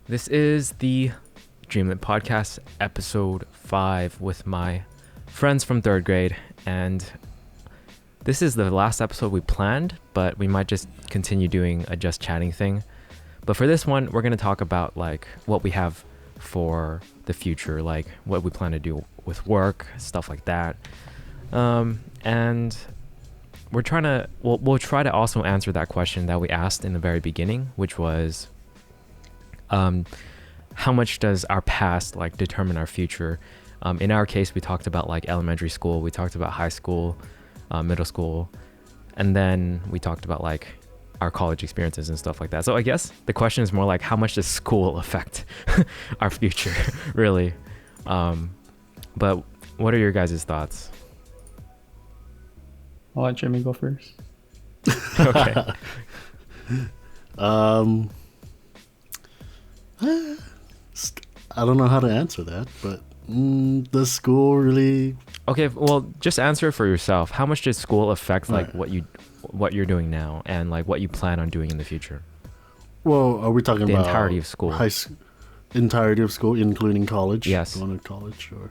This is the Dreamlet podcast, episode 5, with my friends from 3rd grade, and this is the last episode we planned, but we might just continue doing a just chatting thing. But for this one, we're going to talk about like what we have for the future, like what we plan to do with work, stuff like that. And we're trying to, we'll try to also answer that question that we asked in the very beginning, which was, how much does our past like determine our future? In our case, we talked about like elementary school, we talked about high school, middle school, and then we talked about like our college experiences and stuff like that. So I guess the question is more like, how much does school affect our future, really? But what are your guys' thoughts? I'll let Jimmy go first. Okay. I don't know how to answer that, but does school really? Okay, well, just answer it for yourself. How much does school affect like what you're doing now and like what you plan on doing in the future? Well, are we talking the about entirety of school? Entirety of school, including college? Yes. Going to college, or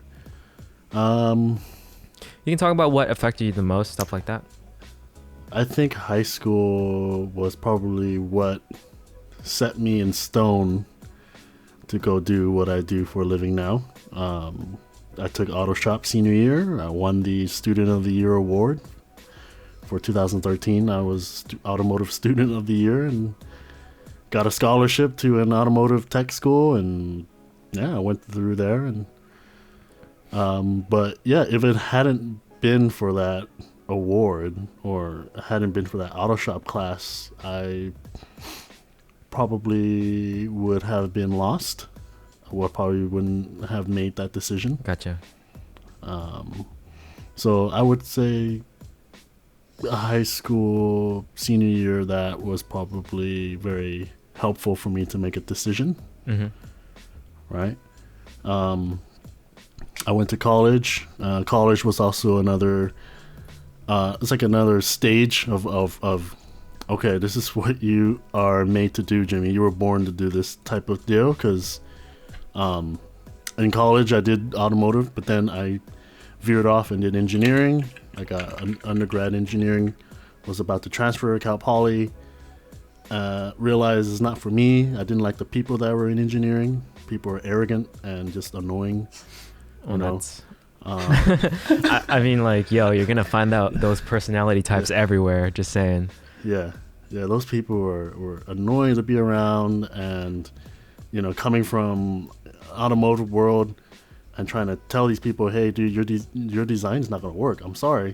you can talk about what affected you the most, stuff like that. I think high school was probably what set me in stone to go do what I do for a living now. I took auto shop senior year. I won the Student of the Year award for 2013. I was automotive student of the year and got a scholarship to an automotive tech school, and yeah, I went through there. And but yeah, if it hadn't been for that award or hadn't been for that auto shop class, I probably would have been lost. Or probably wouldn't have made that decision. Gotcha. So I would say high school senior year, that was probably very helpful for me to make a decision. Mm-hmm. Right. I went to college. College was also another. It's like another stage of okay, this is what you are made to do, Jimmy. You were born to do this type of deal. Because in college I did automotive, but then I veered off and did engineering. I got an undergrad engineering, was about to transfer to Cal Poly. Realized it's not for me. I didn't like the people that were in engineering. People were arrogant and just annoying. I mean, like, yo, you're gonna find out those personality types everywhere. Just saying. Yeah, those people were annoying to be around, and coming from automotive world and trying to tell these people, hey, dude, your design's not gonna work. I'm sorry,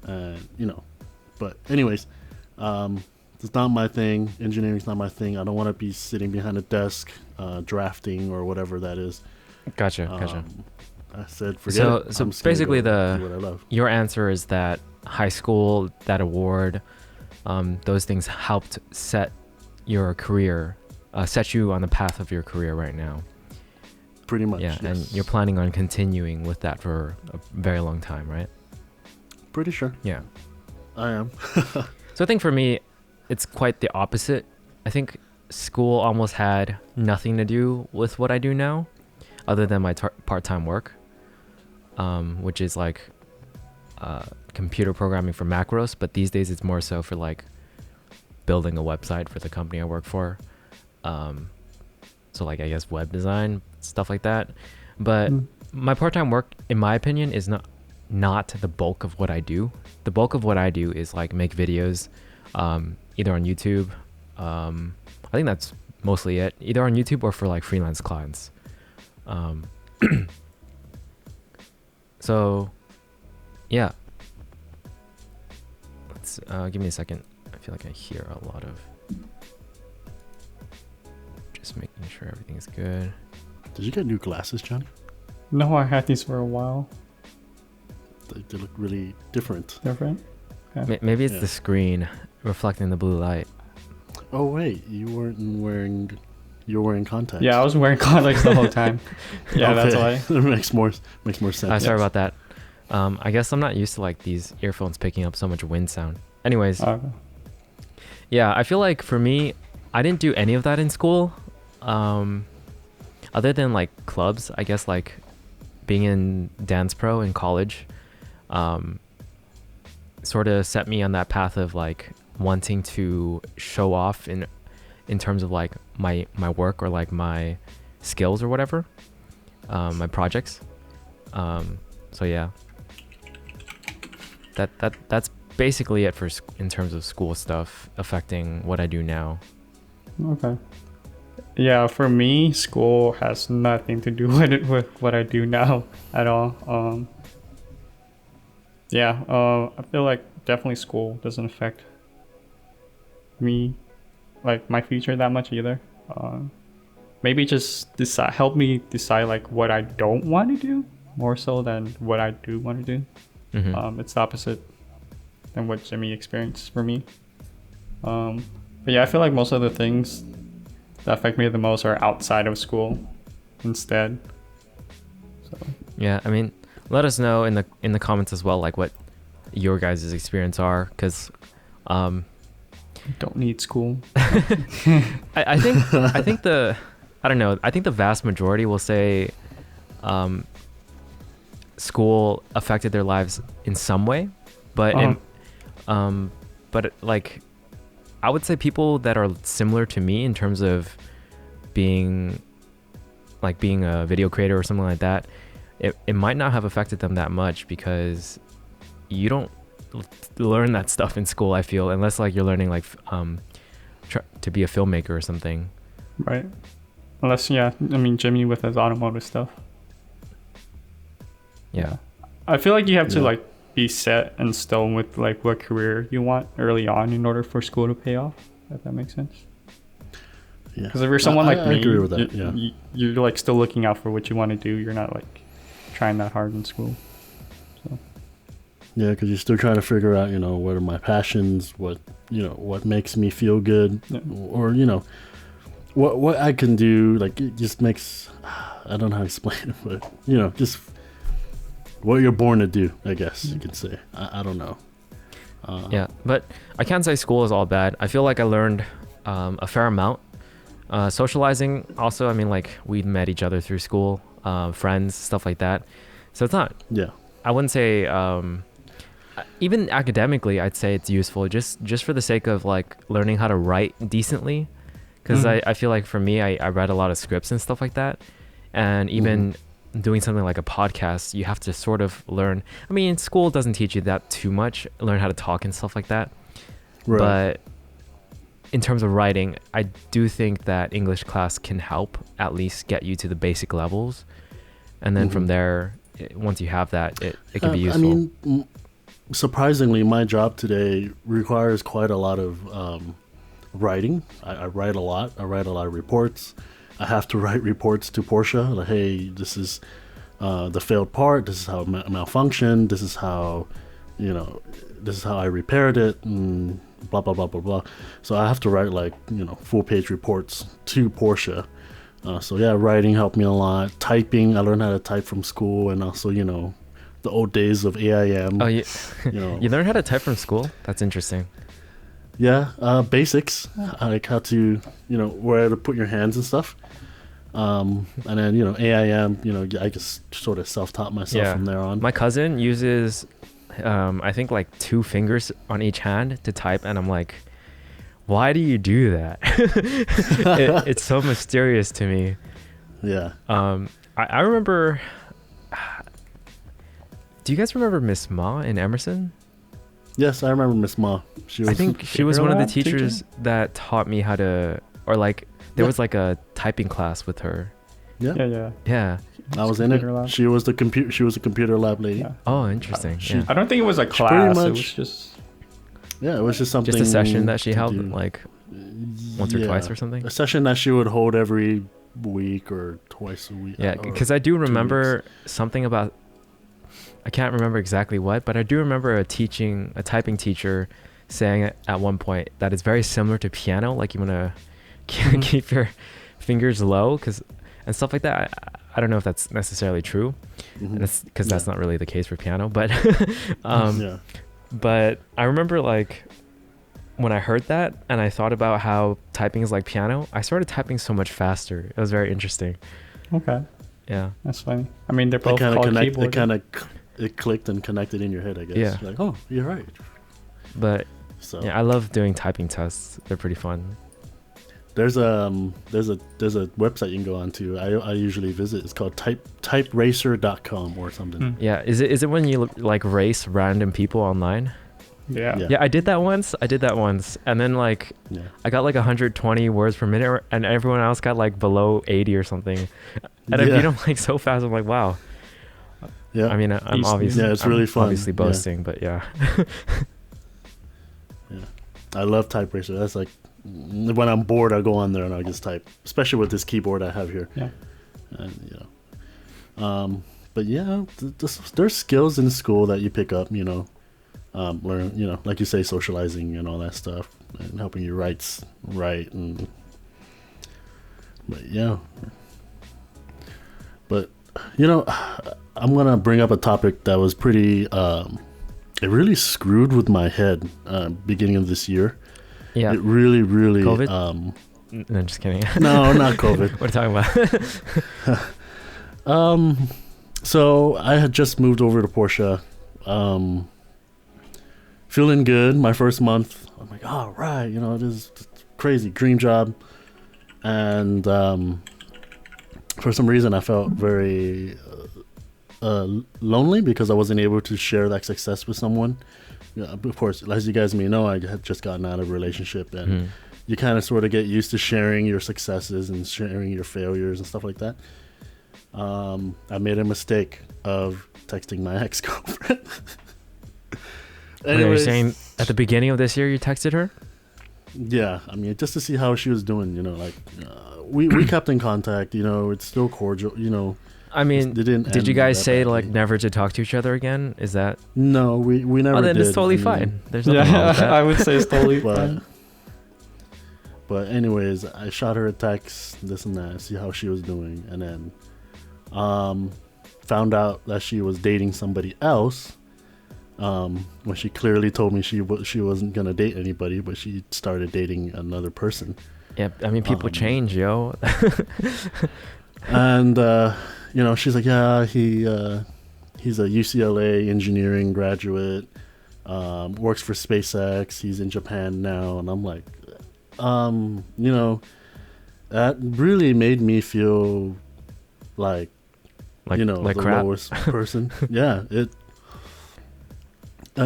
But anyways, it's not my thing. Engineering's not my thing. I don't want to be sitting behind a desk drafting or whatever that is. Gotcha. I said, forget it. So basically, your answer is that high school, that award, those things helped set your career, set you on the path of your career right now. Pretty much. Yeah, yes. and you're planning on continuing with that for a very long time, right? Pretty sure. Yeah, I am. So I think for me, it's quite the opposite. I think school almost had nothing to do with what I do now, other than my part-time work, which is like computer programming for macros. But these days it's more so for like building a website for the company I work for. So like, I guess web design, stuff like that. But my part-time work, in my opinion, is not the bulk of what I do. The bulk of what I do is like make videos, either on YouTube. I think that's mostly it, either on YouTube or for like freelance clients. So yeah, let's give me a second. I feel like I hear a lot of, just making sure everything's good. Did you get new glasses, Johnny? No, I had these for a while. They look really different. Different? Okay. Maybe it's the screen reflecting the blue light. Oh wait, you're wearing contacts. Yeah, I was wearing contacts the whole time. Yeah, okay. That's why. It makes more sense. Sorry about that. I guess I'm not used to like these earphones picking up so much wind sound. Anyways, okay. Yeah, I feel like for me, I didn't do any of that in school. other than like clubs, I guess like being in dance pro in college, sort of set me on that path of like wanting to show off in terms of like my work or like my skills or whatever, my projects. So yeah, that's basically it for in terms of school stuff affecting what I do now. Okay. Yeah, for me, school has nothing to do with it with what I do now at all. I feel like definitely school doesn't affect me, like my future that much either. Maybe just help me decide like what I don't want to do more so than what I do want to do. Mm-hmm. It's the opposite than what Jimmy experienced for me. But yeah, I feel like most of the things that affect me the most are outside of school instead. So Yeah, I mean, let us know in the comments as well, like what your guys' experience are, because don't need school. I think I don't know, I think the vast majority will say school affected their lives in some way, but but like I would say people that are similar to me in terms of being a video creator or something like that, it might not have affected them that much, because you don't learn that stuff in school, I feel, unless like you're learning like to be a filmmaker or something. Right. Unless, yeah, I mean, Jimmy with his automotive stuff. Yeah. I feel like you have to like be set in stone with like what career you want early on in order for school to pay off, if that makes sense. Yeah. Because if you're someone like me, I agree with that. You're like still looking out for what you want to do. You're not like trying that hard in school. So. Yeah, because you're still trying to figure out, what are my passions, what makes me feel good, or what I can do. Like, it just makes, I don't know how to explain it, but just what you're born to do, I guess you could say. I don't know. Yeah, but I can't say school is all bad. I feel like I learned a fair amount. Socializing also, I mean, like we met each other through school, friends, stuff like that. So it's not, I wouldn't say, even academically, I'd say it's useful just for the sake of like learning how to write decently. Because I feel like for me, I read a lot of scripts and stuff like that. And even doing something like a podcast, you have to sort of learn. I mean, school doesn't teach you that too much, learn how to talk and stuff like that. Right. But in terms of writing, I do think that English class can help at least get you to the basic levels. And then from there, once you have that, it can be useful. I mean, surprisingly, my job today requires quite a lot of writing. I write a lot. I write a lot of reports. I have to write reports to Porsche. Like, hey, this is the failed part. This is how it malfunctioned. This is how, this is how I repaired it. And blah, blah, blah, blah, blah. So I have to write like, full page reports to Porsche. So yeah, writing helped me a lot. Typing, I learned how to type from school, and also, the old days of AIM. Oh, you learned how to type from school? That's interesting. Yeah, basics, like how to, where to put your hands and stuff. And then, AIM, I just sort of self-taught myself from there on. My cousin uses, I think like 2 fingers on each hand to type, and I'm like, why do you do that? It's so mysterious to me. Yeah. I remember, do you guys remember Miss Ma in Emerson? Yes, I remember Miss Ma. I think she was one of the teachers that taught me how to, or like, there was like a typing class with her. Yeah. I was in it. She was the computer lab lady. Yeah. Oh, interesting. I don't think it was a class. It was just. Yeah, it was just something. Just a session that she held, like once or twice or something. A session that she would hold every week or twice a week. Yeah, because I do remember something about. I can't remember exactly what, but I do remember a typing teacher saying at one point that it's very similar to piano. Like you want to keep your fingers low and stuff like that. I don't know if that's necessarily true, and it's because that's not really the case for piano. But but I remember like when I heard that and I thought about how typing is like piano, I started typing so much faster. It was very interesting. Okay, Yeah. that's funny. I mean, they're It both kind of called connect. keyboard. It clicked and connected in your head, I guess. Yeah. Like, oh, you're right. But So yeah, I love doing typing tests. They're pretty fun. there's a website you can go on to. I usually visit. It's called typeracer.com or something. Hmm. Yeah. Is it when you like race random people online? Yeah. Yeah. Yeah, I did that once. And then like Yeah. I got like 120 words per minute and everyone else got like below 80 or something. And I beat them like so fast. I'm like, wow. Yeah. I mean, I'm He's- obviously Yeah, it's really fun. obviously Yeah. boasting, but yeah. I love TypeRacer. That's like when I'm bored, I go on there and I just type, especially with this keyboard I have here. Yeah. And but yeah, there's skills in school that you pick up. Learn. Like you say, socializing and all that stuff, and helping you write. And but yeah. But I'm gonna bring up a topic that was pretty. It really screwed with my head beginning of this year. Yeah. It really, really. COVID? No, just kidding. No, not COVID. What are you talking about? So I had just moved over to Porsche. Feeling good. My first month, I'm like, all right, this is crazy dream job, and for some reason I felt very lonely because I wasn't able to share that success with someone. Of course, as you guys may know, I had just gotten out of a relationship, and you kind of sort of get used to sharing your successes and sharing your failures and stuff like that. I made a mistake of texting my ex-girlfriend. Wait, you're saying at the beginning of this year you texted her? Yeah, I mean, just to see how she was doing, we kept in contact, it's still cordial, I mean, It didn't did you end guid that say like badly. never to talk to each other again? Is that? No, we never Oh, then did. it's totally I mean, fine. There's nothing wrong with that. I would say it's totally fine. But anyways, I shot her a text, this and that, see how she was doing, and then found out that she was dating somebody else. When she clearly told me she wasn't gonna date anybody, but she started dating another person. Yeah, I mean, people change, yo. And she's like, yeah, he's a UCLA engineering graduate, works for SpaceX. He's in Japan now, and I'm like, that really made me feel like like the crap. lowest person. Yeah, it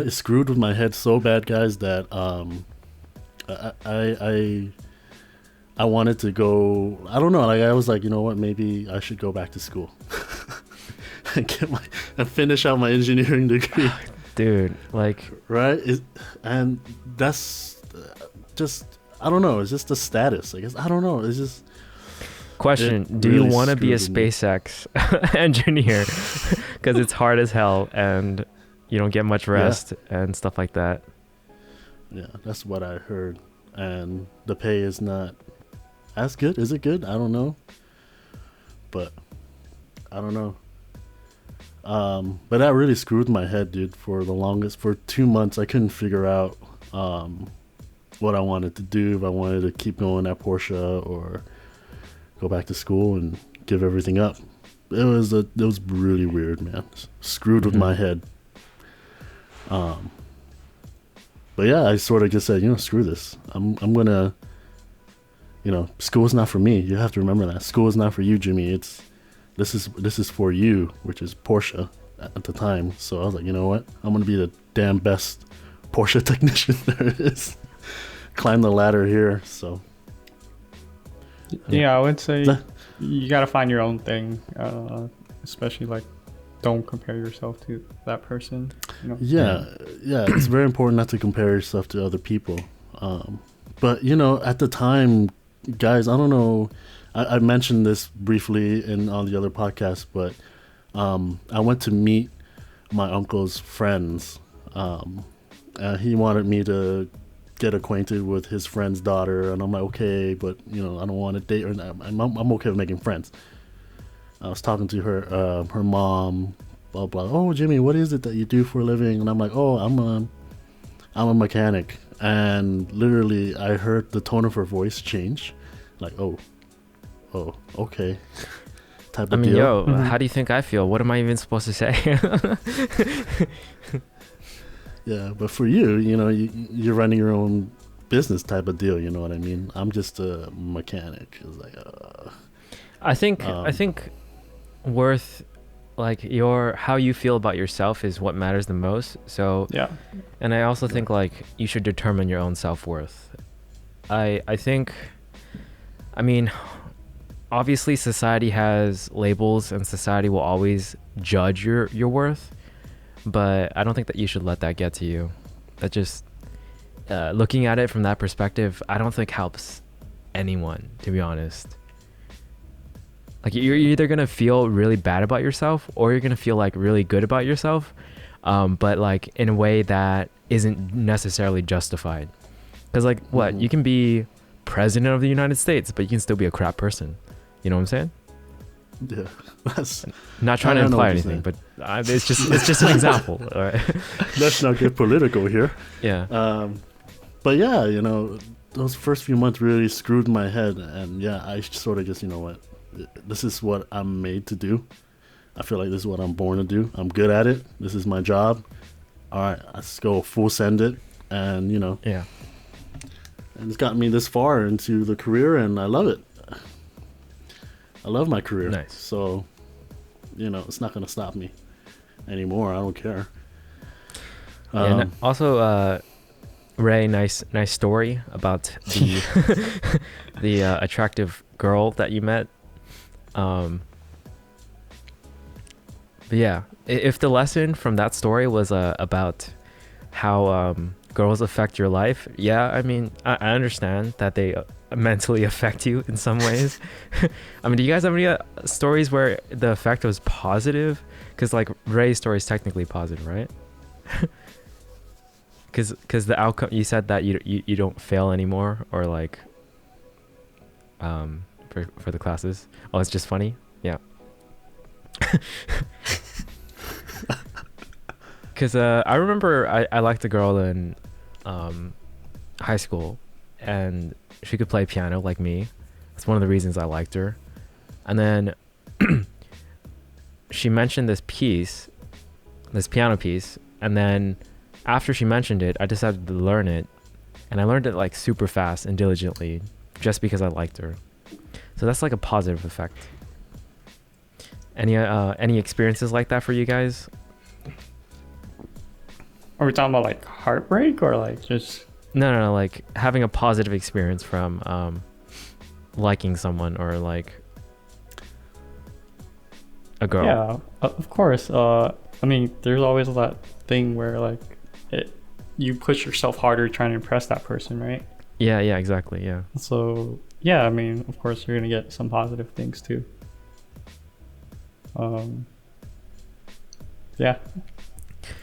screwed with my head so bad, guys, that I wanted to go. I don't know. Like I was like, you know what? Maybe I should go back to school and finish out my engineering degree. Dude, like, Right? And that's just, I don't know. It's just the status. I guess I don't know. It's just. question: It do you really want to be a screwed me. SpaceX engineer? Because it's hard as hell, and you don't get much rest and stuff like that. Yeah, that's what I heard, and the pay is not as good. Is it good? I don't know, but I don't know. But that really screwed my head, dude. For 2 months, I couldn't figure out what I wanted to do. If I wanted to keep going at Porsche or go back to school and give everything up. It was really weird, man. Screwed with my head. But yeah, I sort of just said, screw this. I'm gonna, school is not for me. You have to remember that school is not for you, Jimmy. This is for you, which is Porsche at the time. So I was like, you know what? I'm gonna be the damn best Porsche technician there is. Climb the ladder here. So Yeah, I would say The- you gotta find your own thing, especially like don't compare yourself to that person. yeah, it's very important not to compare yourself to other people. But at the time, guys, I don't know. I mentioned this briefly on the other podcast, but I went to meet my uncle's friends. He wanted me to get acquainted with his friend's daughter, and I'm like, okay, but I don't want to date her. I'm okay with making friends. I was talking to her mom, blah blah. Oh, Jimmy, what is it that you do for a living? And I'm like, oh, I'm a mechanic. and literally I heard the tone of her voice change, like, oh, okay, type of I mean, deal. yo, how do you think I feel? What am I even supposed to say? Yeah, but for you, you're running your own business type of deal. You know what I mean? I'm just a mechanic. It's like, I think worth, like, how you feel about yourself is what matters the most. So Yeah. and I also think like you should determine your own self-worth. I think, I mean, obviously society has labels and society will always judge your worth, but I don't think that you should let that get to you. That just looking at it from that perspective, I don't think helps anyone, to be honest. Like you're either gonna feel really bad about yourself or you're gonna feel like really good about yourself, but like in a way that isn't necessarily justified. Because like what, you can be president of the United States, but you can still be a crap person. You know what I'm saying? yeah, that's Not trying to imply anything, but it's just an example. All right. let's not get political here. Yeah. But yeah, those first few months really screwed my head, and yeah, I sort of just, this is what I'm made to do. I feel like this is what I'm born to do. I'm good at it. This is my job. All right, let's go full send it, and Yeah. and it's gotten me this far into the career, and I love it. I love my career. Nice. So, it's not gonna stop me anymore. I don't care. Yeah, and also, Ray, nice story about the the attractive girl that you met. But yeah, if the lesson from that story was about how girls affect your life, yeah, I mean, I understand that they mentally affect you in some ways. I mean, do you guys have any stories where the effect was positive? Because like Ray's story is technically positive, right? Because the outcome, you said that you don't fail anymore, or like for the classes. Oh, it's just funny. Yeah. Because I remember I liked a girl in high school, and she could play piano like me. That's one of the reasons I liked her. And then she mentioned this piano piece, and then after she mentioned it, I decided to learn it, and I learned it like super fast and diligently just because I liked her. So that's like a positive effect. Any experiences like that for you guys? Are we talking about like heartbreak or like just? No, like having a positive experience from liking someone or like a girl. Yeah, of course. I mean, there's always that thing where like you push yourself harder trying to impress that person, right? Yeah, exactly, yeah. So yeah, I mean, of course you're gonna get some positive things too. Yeah,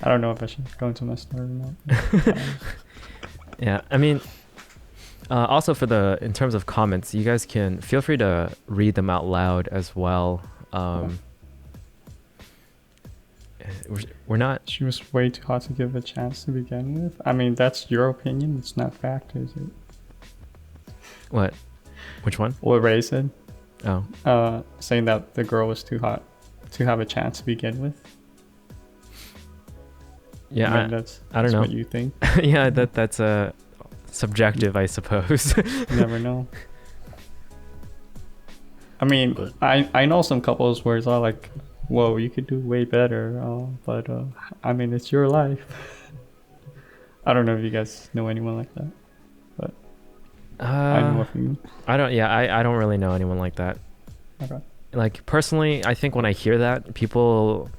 I don't know if I should go into my story or not. Yeah, I mean, also in terms of comments, you guys can feel free to read them out loud as well. We're not. She was way too hot to give a chance to begin with. I mean, that's your opinion. It's not fact, is it? What? Which one? What Ray said. Oh. Saying that the girl was too hot to have a chance to begin with. Yeah, I mean, I don't know what you think. Yeah, that's subjective, I suppose. You never know. I mean, But- I know some couples where it's all like, whoa, you could do way better, but I mean, it's your life. I don't know if you guys know anyone like that, but I know a few. I don't really know anyone like that. Okay. Like personally, I think when I hear that, people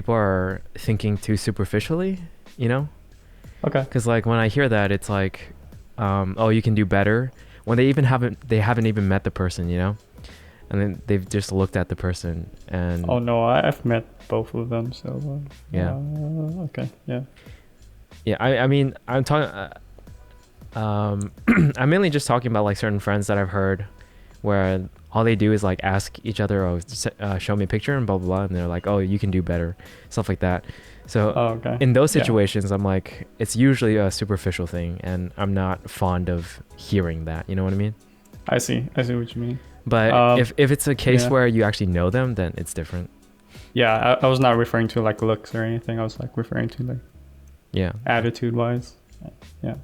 are thinking too superficially, Okay. Because like when I hear that, it's like, oh, you can do better, when they haven't even met the person, and then they've just looked at the person and. Oh no, I've met both of them, so. Yeah. Okay. Yeah. Yeah, I mean, I'm talking. I'm mainly just talking about like certain friends that I've heard, where all they do is like ask each other, oh, show me a picture and blah blah blah, and they're like, oh, you can do better, stuff like that. So okay. in those Yeah. situations, I'm like, it's usually a superficial thing, and I'm not fond of hearing that. You know what I mean? I see what you mean. But if it's a case yeah. where you actually know them, then it's different. Yeah, I was not referring to like looks or anything. I was like referring to like Yeah. attitude wise. Yeah.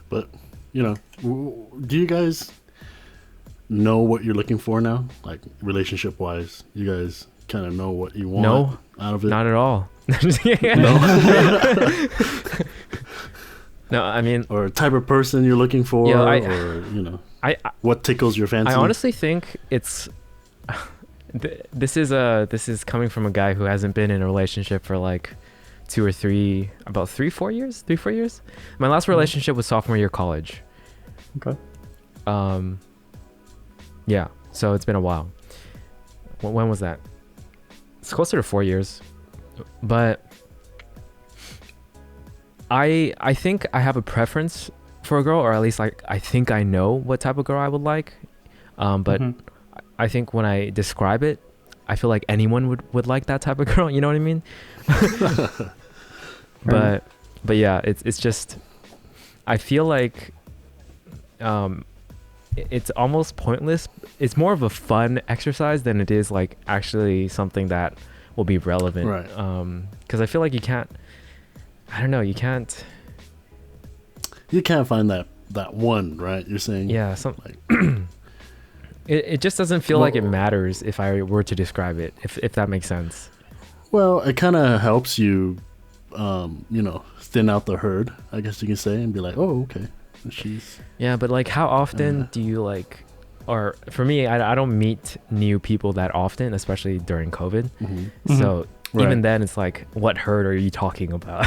But do you guys know what you're looking for now, like relationship wise? You guys kind of know what you want No, out of it? not at all. No. No, I mean, Or type of person you're looking for, Yeah, or I what tickles your fancy? I honestly think it's this is coming from a guy who hasn't been in a relationship for like 3-4 years. My last relationship was sophomore year college. Okay. Yeah, so it's been a while. When was that? It's closer to 4 years. But I think I have a preference for a girl, or at least like I think I know what type of girl I would like. But I think when I describe it, I feel like anyone would like that type of girl. You know what I mean? But yeah, it's just, I feel like it's almost pointless. It's more of a fun exercise than it is like actually something that will be relevant. Right. Because I feel like you can't find that one, right? You're saying, yeah, it just doesn't feel like it matters if I were to describe it, if that makes sense. Well, it kind of helps you, thin out the herd, I guess you can say, and be like, oh, okay, she's. Yeah, but like, how often do you like, or for me, I don't meet new people that often, especially during COVID. Mm-hmm. So Right. even then, it's like, what herd are you talking about?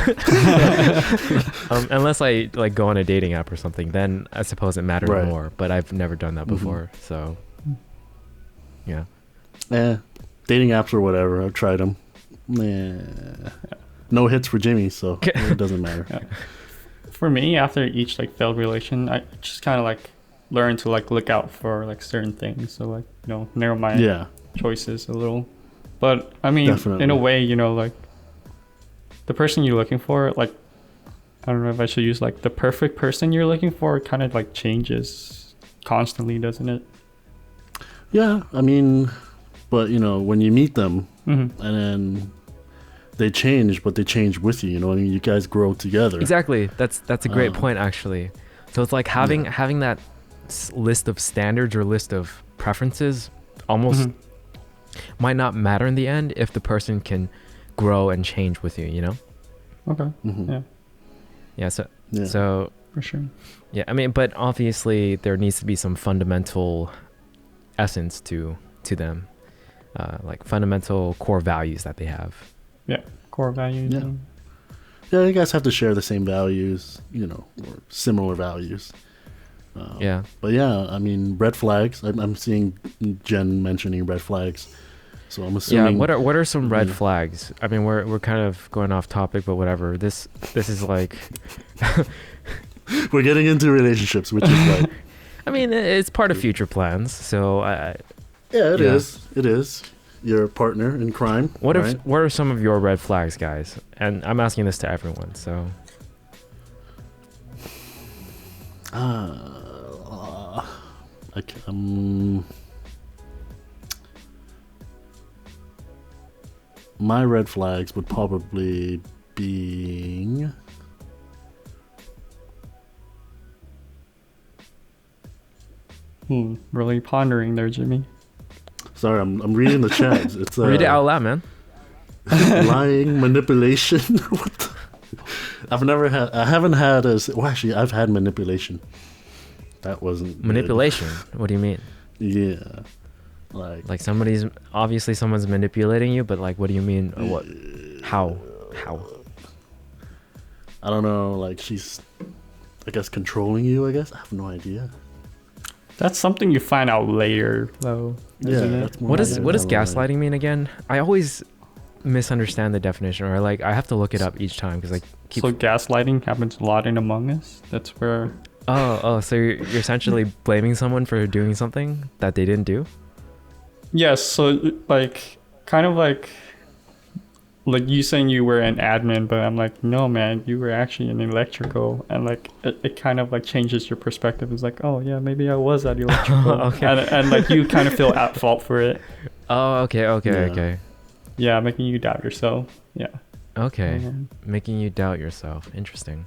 Unless I like go on a dating app or something, then I suppose it matters Right. more. But I've never done that before, so yeah. Dating apps or whatever, I've tried them. No hits for Jimmy, so it doesn't matter. Yeah. For me, after each like failed relation, I just kind of like learn to like look out for like certain things. So like narrow my choices a little. But I mean, Definitely. in a way, like the person you're looking for, like I don't know if I should use like the perfect person you're looking for, kind of like changes constantly, doesn't it? Yeah, I mean, but when you meet them Mm-hmm. and then they change, but they change with you. You know what I mean? You guys grow together. Exactly. That's a great point, actually. So it's like having that list of standards or list of preferences almost might not matter in the end if the person can grow and change with you. Okay. Mm-hmm. Yeah. So For sure. yeah, I mean, but obviously there needs to be some fundamental essence to them, like fundamental core values that they have. Yeah. Core values. Yeah. Yeah, you guys have to share the same values, or similar values. Yeah. But yeah, I mean, red flags. I'm seeing Jen mentioning red flags, so I'm assuming. Yeah. What are some red flags? I mean, we're kind of going off topic, but whatever. This is like. We're getting into relationships, which is like. I mean, it's part of future plans, so. It is. It is. Your partner in crime. What right? what are some of your red flags, guys? And I'm asking this to everyone, so. My red flags would probably be Really pondering there, Jimmy. sorry, I'm reading the chat. It's Read it out loud, man. lying, manipulation. What the? I haven't had actually I've had manipulation. That wasn't good. Manipulation. What do you mean? Yeah. Like someone's manipulating you, but like, what do you mean? Or what? How? I don't know, like she's, I guess, controlling you, I guess. I have no idea. That's something you find out later, though. Isn't it? That's more What like does it. gaslighting mean again? I always misunderstand the definition, or like I have to look it up each time because I keep. So gaslighting happens a lot in Among Us. That's where So you're essentially blaming someone for doing something that they didn't do? Yes, so like kind of like you saying you were an admin, but I'm like, no man, you were actually an electrical, and like it kind of like changes your perspective. It's like, oh yeah, maybe I was at electrical. Okay. And like you kind of feel at fault for it. Oh, okay. Yeah, making you doubt yourself. Yeah. Okay. Making you doubt yourself. Interesting.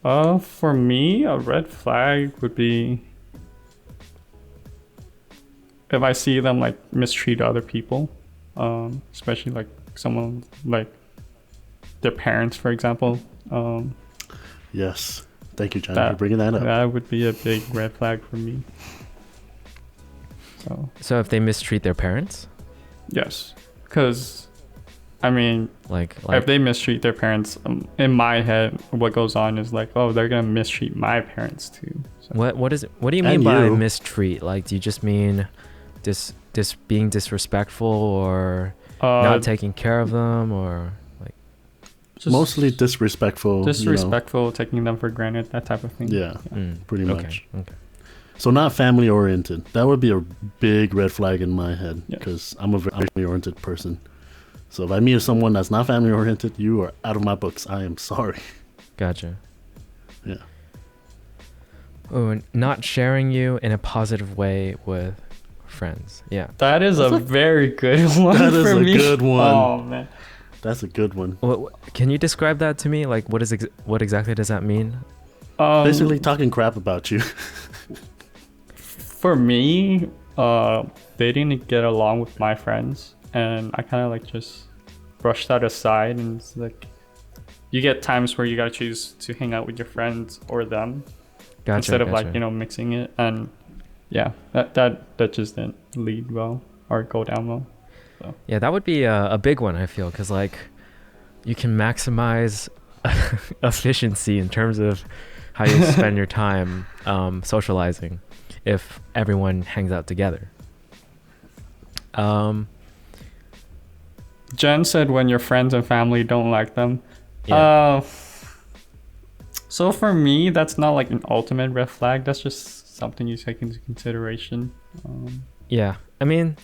For me, a red flag would be if I see them like mistreat other people, especially like someone like their parents, for example. Yes. Thank you, John, for bringing that up. That would be a big red flag for me. So if they mistreat their parents? Yes. Because, I mean, like if they mistreat their parents, in my head, what goes on is like, oh, they're going to mistreat my parents too. So. What do you mean by mistreat? Like, do you just mean being disrespectful or not taking care of them, or like just mostly disrespectful, taking them for granted, that type of thing. Yeah, pretty much. Okay. So not family oriented. That would be a big red flag in my head, because I'm a very family oriented person. So if I meet someone that's not family oriented, you are out of my books. I am sorry. Gotcha. Yeah. Oh, and not sharing you in a positive way with friends. Yeah. That is a very good one. That is for a me. good one. Oh man. That's a good one. Can you describe that to me? Like, what exactly does that mean? Basically talking crap about you. For me, they didn't get along with my friends, and I kind of like just brushed that aside. And it's like, you get times where you gotta choose to hang out with your friends or them, instead of like mixing it. And yeah, that just didn't lead well or go down well. So. Yeah, that would be a big one, I feel, because like you can maximize efficiency in terms of how you spend your time socializing if everyone hangs out together. Jen said when your friends and family don't like them. Yeah. So for me, that's not like an ultimate red flag. That's just something you take into consideration. Yeah, I mean,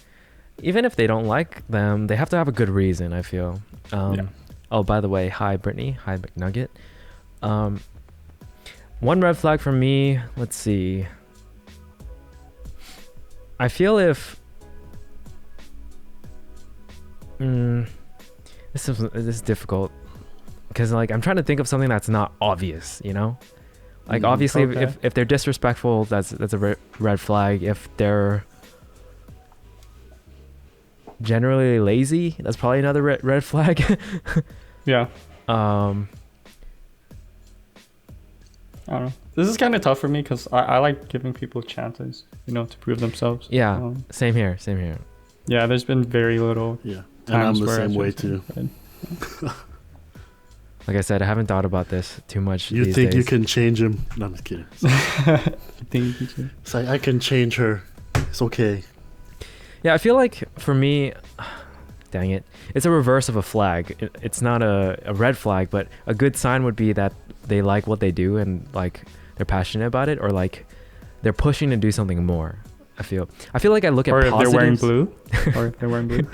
even if they don't like them, they have to have a good reason, I feel. Oh, by the way, hi Brittany, hi McNugget. One red flag for me, let's see. I feel if this is difficult, because like I'm trying to think of something that's not obvious, like obviously if they're disrespectful, that's a red flag. If they're generally lazy, that's probably another red flag. Yeah. I don't know. This is kind of tough for me because I like giving people chances, to prove themselves. Yeah, same here. Yeah, there's been very little. Yeah, and I'm the same way too. Like I said, I haven't thought about this too much. You think days. You can change him? No, I'm just kidding. It's like, I can change her. It's okay. Yeah, I feel like for me, dang it, it's a reverse of a flag. It's not a red flag, but a good sign would be that they like what they do and like they're passionate about it, or like they're pushing to do something more. I feel like I look at positives. Or if they're wearing blue.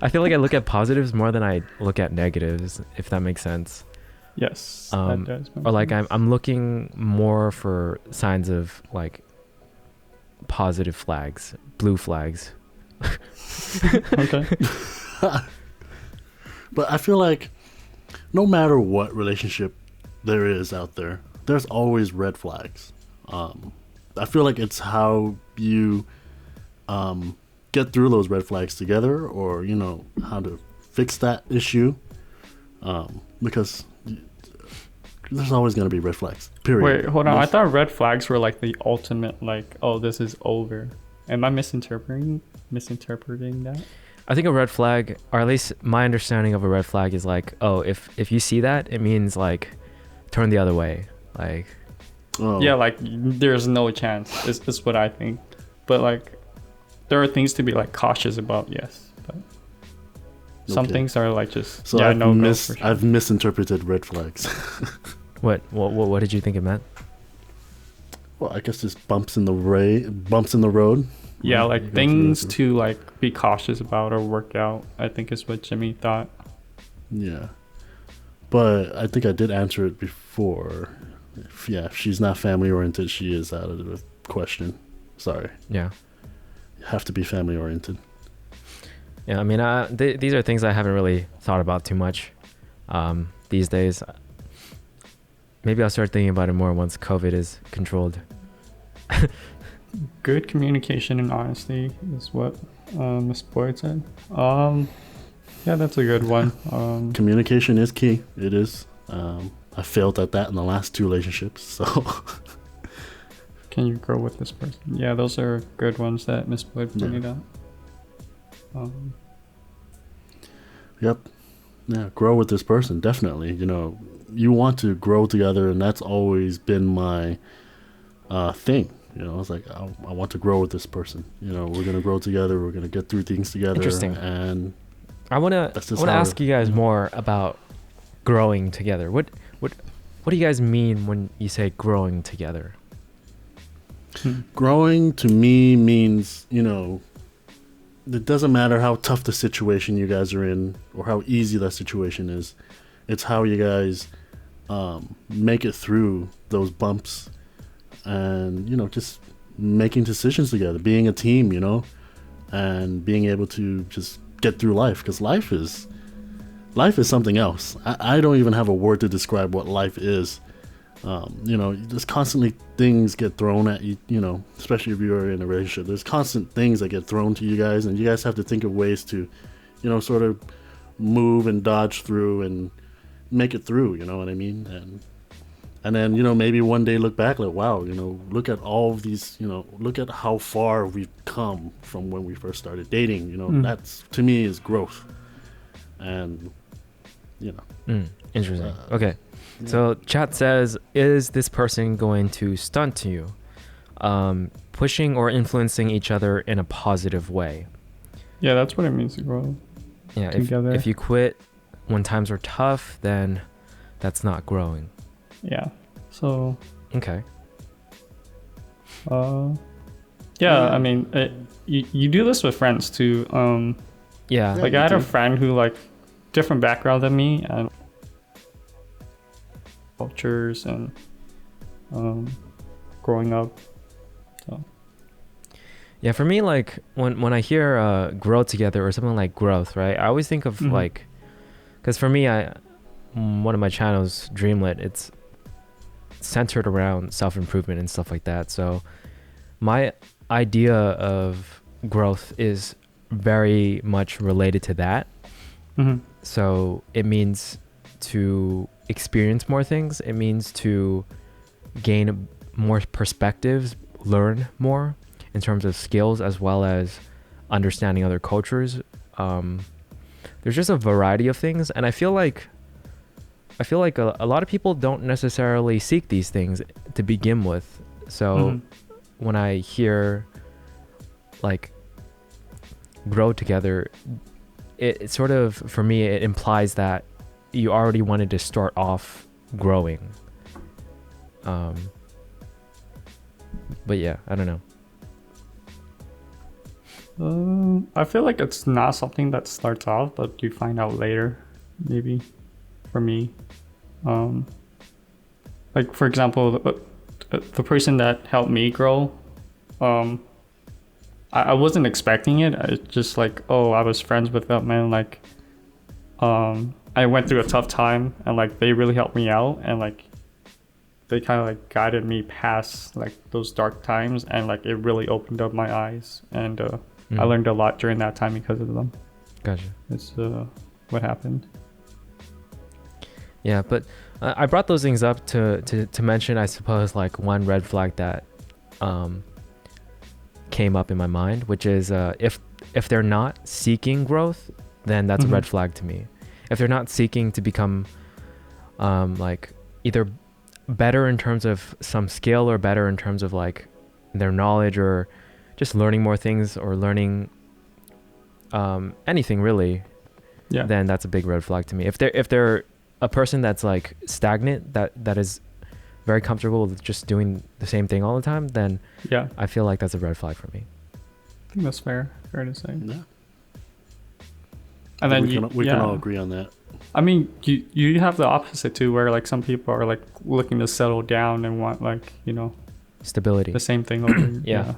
I feel like I look at positives more than I look at negatives, if that makes sense. Yes. That does or like I'm looking more for signs of like positive flags, blue flags. Okay. But I feel like no matter what relationship there is out there, there's always red flags. I feel like it's how you get through those red flags together, or how to fix that issue, because there's always going to be red flags, period. Wait, hold on. I thought red flags were like the ultimate, like, oh, this is over. Am I misinterpreting that? I think a red flag, or at least my understanding of a red flag, is like, oh, if you see that, it means like turn the other way, like. Oh. Yeah, like there's no chance. Is what I think. But like, there are things to be like cautious about. Yes, but some things are like just so I've misinterpreted red flags. What did you think it meant? Well, I guess just bumps in the road. Yeah, Right? like You go things through- to like be cautious about or work out, I think is what Jimmy thought. Yeah, but I think I did answer it before. If she's not family oriented, she is out of the question. Sorry, Yeah. you have to be family oriented. Yeah, I mean, these are things I haven't really thought about too much these days. Maybe I'll start thinking about it more once COVID is controlled. Good communication and honesty is what Miss Boyd said. Yeah, that's a good one. Communication is key. It is. I failed at that in the last 2 relationships. So Can you grow with this person? Yeah, those are good ones that Miss Boyd pointed out. yep, yeah, grow with this person, definitely. You know, you want to grow together, and that's always been my thing. You know, it's like I want to grow with this person. You know, we're gonna grow together. We're gonna get through things together. Interesting. And I wanna ask you guys more about growing together. What do you guys mean when you say growing together? growing to me means, you know, it doesn't matter how tough the situation you guys are in or how easy that situation is. It's how you guys make it through those bumps, and you know, just making decisions together, being a team, you know, and being able to just get through life, because life is something else. I don't even have a word to describe what life is. You know, just constantly things get thrown at you, you know, especially if you're in a relationship. There's constant things that get thrown to you guys, and you guys have to think of ways to, you know, sort of move and dodge through and make it through, you know what I mean? And then, you know, maybe one day look back like, wow, you know, look at all of these, you know, look at how far we've come from when we first started dating, you know. That's, to me, is growth. And, you know. Interesting. Okay. Yeah. So chat says, is this person going to stunt you? Pushing or influencing each other in a positive way. Yeah, that's what it means to grow together. If you quit when times are tough, then that's not growing. Yeah. So. Okay. Yeah, I mean, you do this with friends too. Yeah. Like I had a friend who like different background than me and cultures and growing up. So. Yeah, for me, like when I hear grow together or something like growth, right? I always think of like, because for me, one of my channels, Dreamlet, it's centered around self-improvement and stuff like that. So my idea of growth is very much related to that. So it means to experience more things. It means to gain more perspectives, learn more in terms of skills, as well as understanding other cultures. There's just a variety of things, and I feel like a lot of people don't necessarily seek these things to begin with. So when I hear like grow together, it sort of, for me, it implies that you already wanted to start off growing. But yeah, I don't know. I feel like it's not something that starts off, but you find out later, maybe, for me. Like, for example, the person that helped me grow, I wasn't expecting it. It's just like, oh, I was friends with them, and like, I went through a tough time, and like, they really helped me out, and like, they kind of like guided me past like those dark times, and like, it really opened up my eyes, and I learned a lot during that time because of them. Gotcha. It's what happened. Yeah, but I brought those things up to mention, I suppose, like one red flag that came up in my mind, which is if they're not seeking growth, then that's a red flag to me. If they're not seeking to become like either better in terms of some skill or better in terms of like their knowledge or just learning more things or learning anything really, then that's a big red flag to me. If they're a person that's like stagnant, that is very comfortable with just doing the same thing all the time, then Yeah, I feel like that's a red flag for me. I think that's fair to say. Yeah. And then we can all agree on that. I mean, you have the opposite too, where like some people are like looking to settle down and want like, you know, Stability. the same thing over. Yeah.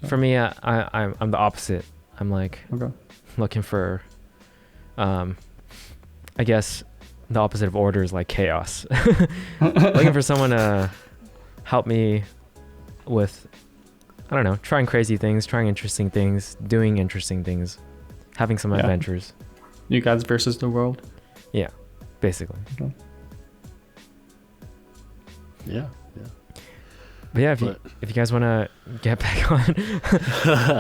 So- For me, I'm the opposite. I'm like Okay. looking for, I guess the opposite of order is like chaos. Looking for someone to help me with, I don't know, trying crazy things, trying interesting things, doing interesting things, having some Yeah. adventures, You guys versus the world. basically. Yeah. But yeah, if you guys want to get back on,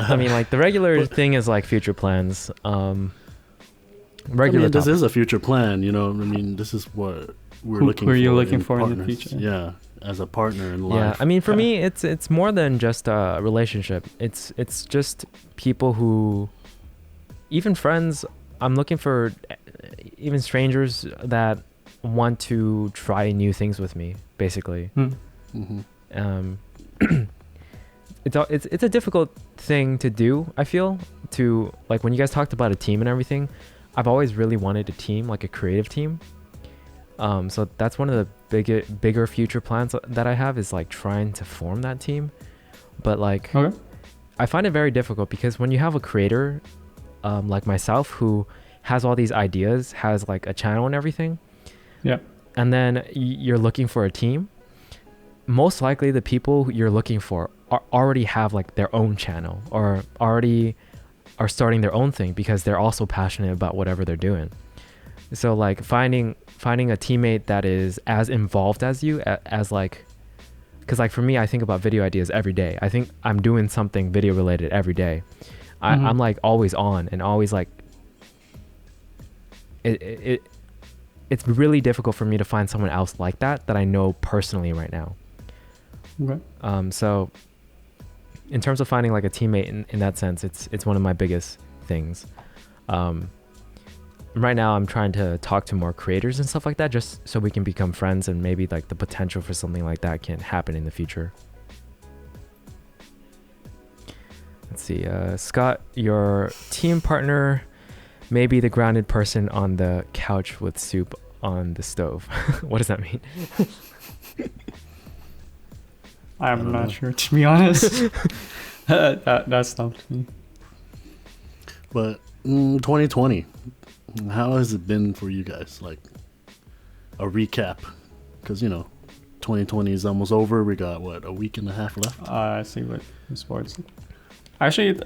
I mean, like the regular thing is like future plans. Regular. this topic. is a future plan, you know. I mean, this is what we're Who- looking who for. are you looking for in the partners. future? Yeah, as a partner in Yeah, life. I mean, for Yeah. me, it's more than just a relationship. It's just people who, even friends. I'm looking for even strangers that want to try new things with me. Basically, Mm-hmm. it's a difficult thing to do. I feel to like when you guys talked about a team and everything. I've always really wanted a team, like a creative team. So that's one of the bigger future plans that I have is like trying to form that team. But like, Okay. I find it very difficult because when you have a creator, like myself, who has all these ideas, has like a channel and everything. Yeah. And then you're looking for a team. Most likely the people who you're looking for already have like their own channel or already are starting their own thing because they're also passionate about whatever they're doing. So like finding a teammate that is as involved as you as like, because like for me, I think about video ideas every day. I think I'm doing something video related every day. I'm like always on and always like it's really difficult for me to find someone else like that I know personally right now. Okay. So in terms of finding like a teammate in that sense, it's one of my biggest things. Right now I'm trying to talk to more creators and stuff like that just so we can become friends and maybe like the potential for something like that can happen in the future. Let's see, Scott, your team partner may be the grounded person on the couch with soup on the stove. What does that mean? I'm don't not know. sure, to be honest. that stumped me. But 2020, how has it been for you guys? Like a recap, because 2020 is almost over. We got what, a week and a half left. I see what the sports. Actually,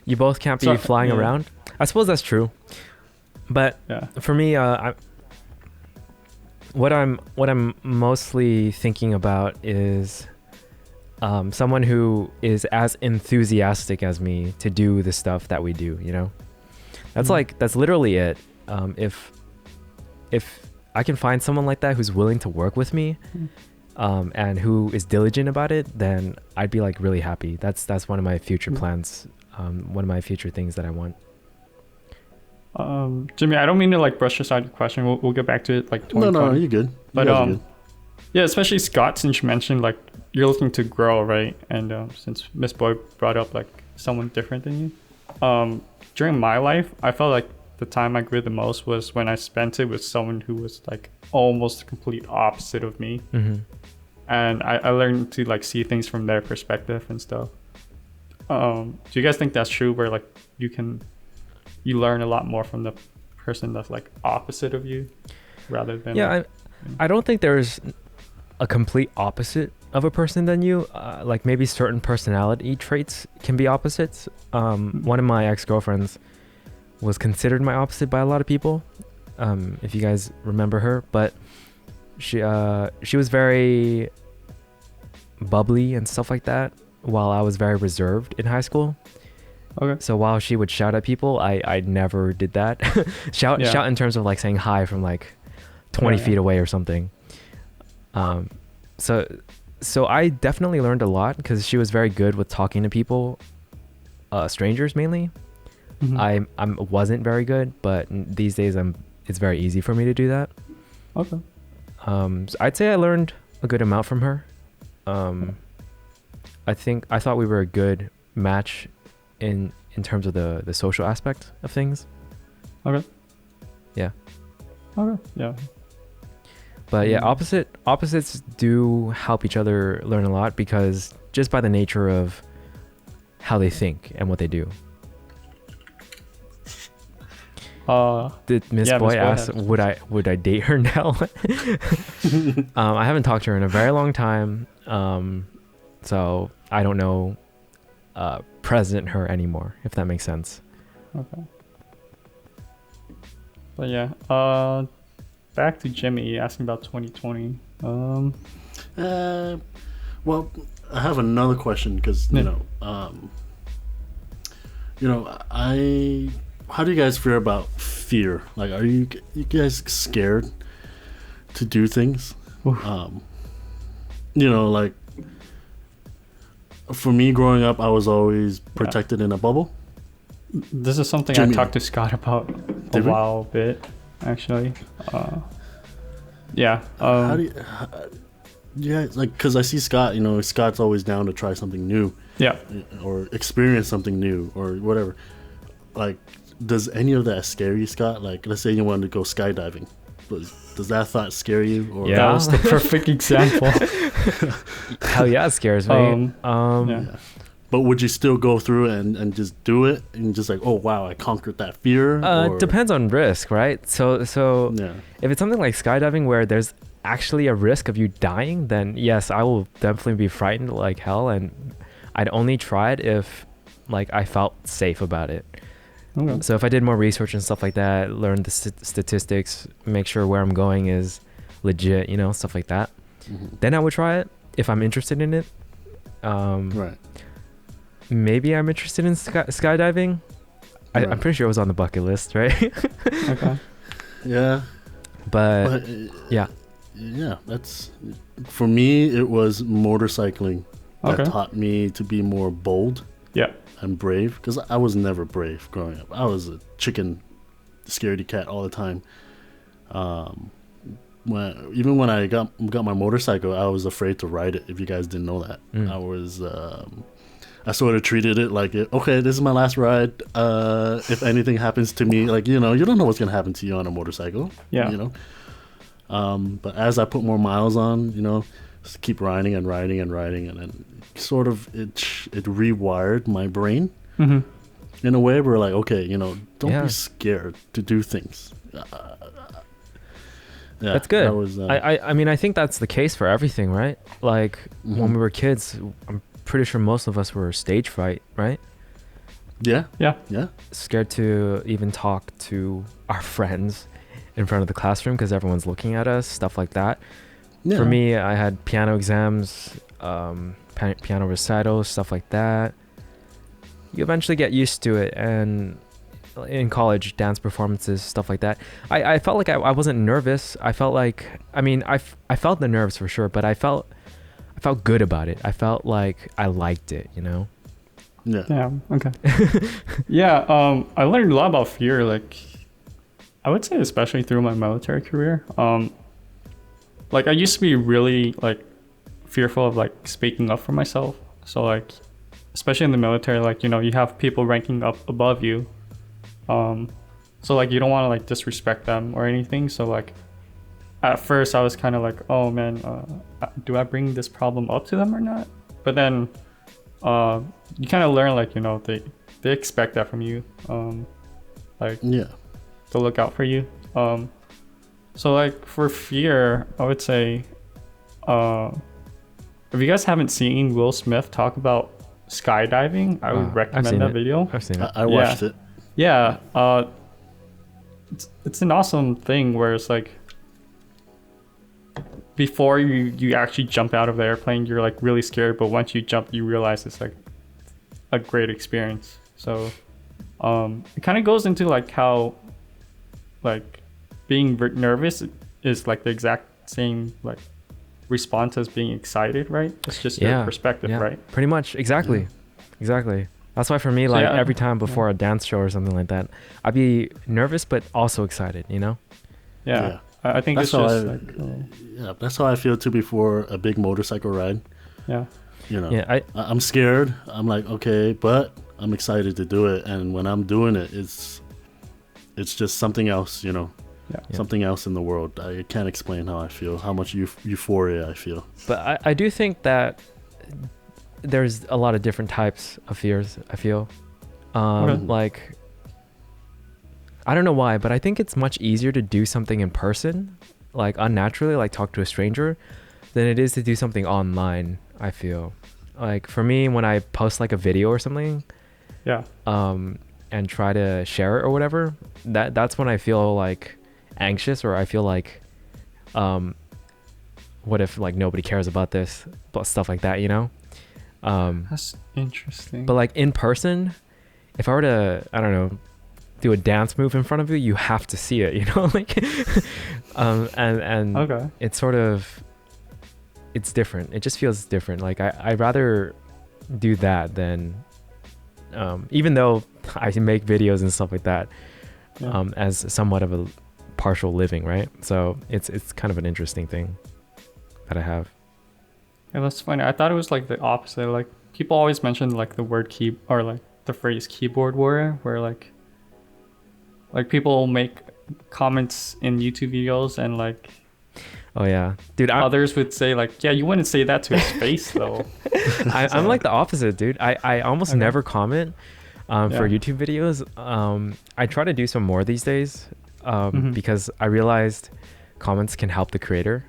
You both can't be So- flying yeah. around. I suppose that's true. But yeah. for me, what I'm mostly thinking about is someone who is as enthusiastic as me to do the stuff that we do. That's that's literally it. If I can find someone like that who's willing to work with me, and who is diligent about it, then I'd be like really happy. That's one of my future plans. One of my future things that I want. Jimmy, I don't mean to like brush aside your question. We'll get back to it like 2020. No, you're good. But You guys are good. yeah, especially Scott, since you mentioned like you're looking to grow, right? And since Miss Boy brought up like someone different than you, during my life, I felt like the time I grew the most was when I spent it with someone who was like almost the complete opposite of me, and I learned to like see things from their perspective and stuff. Do you guys think that's true? Where like you learn a lot more from the person that's like opposite of you, rather than I don't think there's a complete opposite of a person than you. Like maybe certain personality traits can be opposites. One of my ex-girlfriends was considered my opposite by a lot of people, if you guys remember her. But she was very bubbly and stuff like that, while I was very reserved in high school. Okay. So while she would shout at people, I never did that. shout in terms of like saying hi from like 20 feet away or something. So I definitely learned a lot because she was very good with talking to people, strangers mainly. I wasn't very good, but these days it's very easy for me to do that. Okay. So I'd say I learned a good amount from her. I thought we were a good match in terms of the social aspect of things. Okay. Yeah. Okay. Yeah. But yeah, opposites do help each other learn a lot, because just by the nature of how they think and what they do. Did Miss Boy ask would I date her now? I haven't talked to her in a very long time, so I don't know President her anymore, if that makes sense. Okay. But yeah, back to Jimmy asking about 2020. Well, I have another question, because how do you guys feel about fear? Like, are you guys scared to do things? Like, for me growing up, I was always protected in a bubble. This is something I talked to Scott about a while bit, actually. Yeah. How do you, like, because I see Scott, Scott's always down to try something new. Yeah. Or experience something new or whatever. Like, does any of that scare you, Scott? Like, let's say you wanted to go skydiving. Does that thought scare you? Or That was the perfect example. Hell yeah, it scares me. Yeah. But would you still go through and just do it and just like, oh wow, I conquered that fear? Depends on risk, right? So yeah. If it's something like skydiving where there's actually a risk of you dying, then yes, I will definitely be frightened like hell, and I'd only try it if like I felt safe about it. Okay. So if I did more research and stuff like that, learn the statistics, make sure where I'm going is legit, stuff like that, then I would try it if I'm interested in it. Right. Maybe I'm interested in skydiving. Right. I'm pretty sure it was on the bucket list, right? Okay. Yeah. But yeah. Yeah, that's, for me, it was motorcycling that Okay. taught me to be more bold. Yeah. And brave, because I was never brave growing up. I was a chicken scaredy cat all the time. When I got my motorcycle, I was afraid to ride it. If you guys didn't know that, I sort of treated it like, okay, this is my last ride. If anything happens to me, like, you don't know what's gonna happen to you on a motorcycle. Yeah. But as I put more miles on, just keep riding, and then sort of it rewired my brain in a way where, like, okay, don't be scared to do things. Yeah, that's good. That was, I mean, I think that's the case for everything, right? Like when we were kids, I'm pretty sure most of us were stage fright, right? Yeah. Scared to even talk to our friends in front of the classroom because everyone's looking at us, stuff like that. For me, I had piano exams, piano recitals, stuff like that. You eventually get used to it, and in college, dance performances, stuff like that. I felt like I wasn't nervous. I felt like, I felt the nerves for sure, but I felt good about it. I felt like I liked it, Yeah. Okay. Yeah. I learned a lot about fear. Like, I would say, especially through my military career. Like, I used to be really like fearful of like speaking up for myself. So like, especially in the military, like, you have people ranking up above you. So like, you don't want to like disrespect them or anything. So like, at first I was kind of like, oh man, do I bring this problem up to them or not? But then you kind of learn, like, they expect that from you, like, to look out for you. So like, for fear, I would say, if you guys haven't seen Will Smith talk about skydiving, I would recommend that video. I've seen it. I watched it. Yeah. It's an awesome thing where it's like, before you actually jump out of the airplane, you're like really scared, but once you jump, you realize it's like a great experience. So it kind of goes into like how like being nervous is like the exact same like response as being excited, right? It's just your perspective, right? Pretty much. Exactly. That's why for me, So, like yeah, every time before a dance show or something like that, I'd be nervous but also excited, you know? Yeah. I think That's it's how just I, like, yeah, that's how I feel too before a big motorcycle ride. yeah. You know, Yeah, I'm scared. I'm like, okay, but I'm excited to do it. And when I'm doing it, it's just something else, you know, Yeah. something else in the world. I can't explain how I feel, how much euphoria I feel. but I do think that there's a lot of different types of fears, I feel. Okay. Like, I don't know why, but I think it's much easier to do something in person, like unnaturally, like talk to a stranger, than it is to do something online, I feel. Like for me, when I post like a video or something, Yeah. and try to share it or whatever, that's when I feel like anxious, or I feel like, what if like nobody cares about this, but stuff like that, you know? That's interesting. But like in person, if I were to, I don't know, do a dance move in front of you, you have to see it, you know? Like, and okay. it's sort of, it's different. It just feels different. Like I'd rather do that than, even though I make videos and stuff like that, Yeah. as somewhat of a partial living, right? So it's kind of an interesting thing that I have. Yeah, that's funny. I thought it was like the opposite. Like people always mention like the word key or like the phrase keyboard warrior, where like people make comments in YouTube videos and like Oh yeah, dude. others would say like, yeah, you wouldn't say that to his face though. I'm like the opposite, dude. I almost Okay. never comment for Yeah. YouTube videos. I try to do some more these days, Mhm. because I realized comments can help the creator.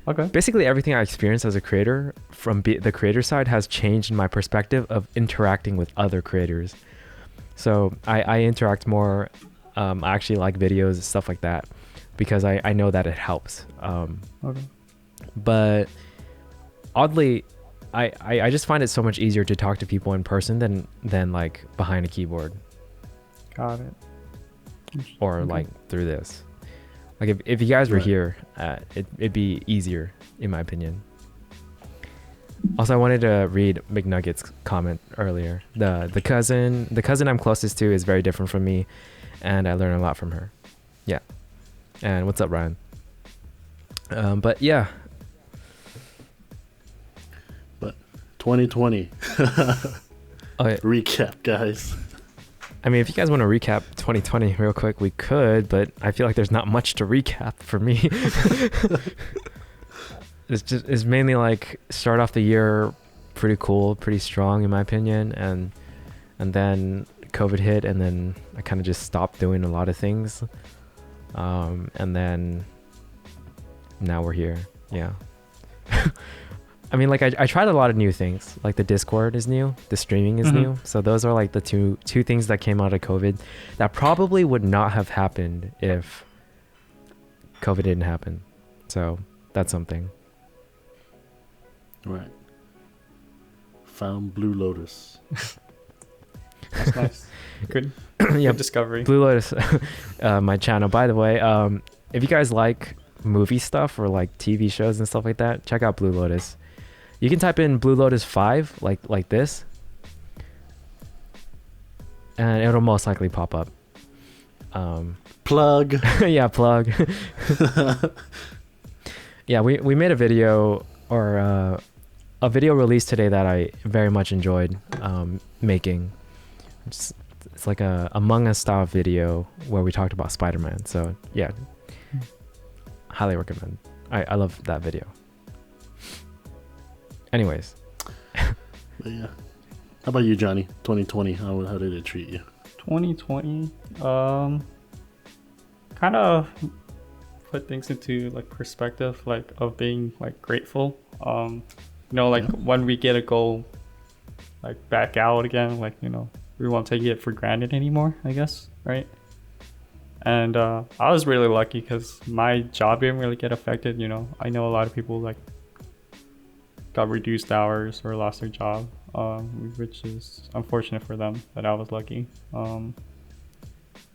Okay. Basically, everything I experience as a creator from the creator side has changed my perspective of interacting with other creators. So I interact more. I actually like videos and stuff like that because I know that it helps. Okay. But oddly, I just find it so much easier to talk to people in person than like behind a keyboard Got it. or Okay. like through this. Like if you guys were Right. here, it'd be easier in my opinion. Also, I wanted to read McNugget's comment earlier. The cousin I'm closest to is very different from me, and I learn a lot from her. Yeah. And what's up, Ryan? But yeah, 2020 oh, yeah. recap, guys. I mean, if you guys want to recap 2020 real quick, we could, but I feel like there's not much to recap for me. It's mainly like start off the year pretty cool, pretty strong in my opinion, and then COVID hit, and then I kind of just stopped doing a lot of things, and then now we're here. Yeah. I mean, like I tried a lot of new things. Like the Discord is new, the streaming is Mhm. new. So those are like the two things that came out of COVID that probably would not have happened if COVID didn't happen. So that's something. Right. Found Blue Lotus. That's nice. Good. Yeah, Good discovery. Blue Lotus, my channel. By the way, if you guys like movie stuff or like TV shows and stuff like that, check out Blue Lotus. You can type in Blue Lotus 5 like this, and it'll most likely pop up. Plug. Yeah, plug. Yeah, we made a video or a video released today that I very much enjoyed making. It's like a Among Us style video where we talked about Spider-Man. So yeah, highly recommend. I love that video. Anyways, But yeah. How about you, Johnny? 2020. How did it treat you? 2020 kind of put things into like perspective, like of being like grateful. You know, like Yeah. when we get a goal like back out again, like, you know, we won't take it for granted anymore, I guess, right? And I was really lucky because my job didn't really get affected. You know, I know a lot of people like got reduced hours or lost their job, which is unfortunate for them, but I was lucky.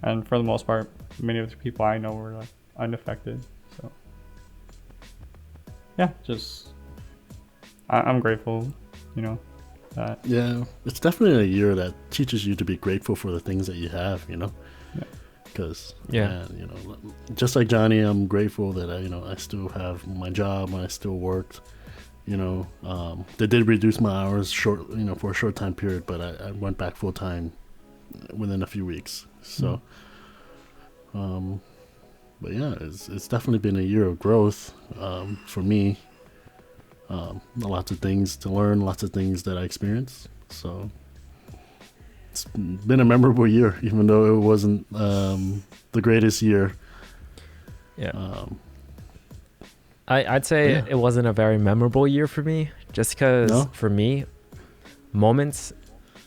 And for the most part, many of the people I know were like unaffected. So yeah, just I'm grateful, you know. Yeah, it's definitely a year that teaches you to be grateful for the things that you have, you know? Yeah. Because, Yeah. you know, just like Johnny, I'm grateful that I still have my job and I still worked. You know, they did reduce my hours for a short time period, but I went back full time within a few weeks. So, but yeah, it's definitely been a year of growth for me. Lots of things to learn, lots of things that I experienced. So it's been a memorable year, even though it wasn't the greatest year. Yeah. I'd say it wasn't a very memorable year for me, just because for me, moments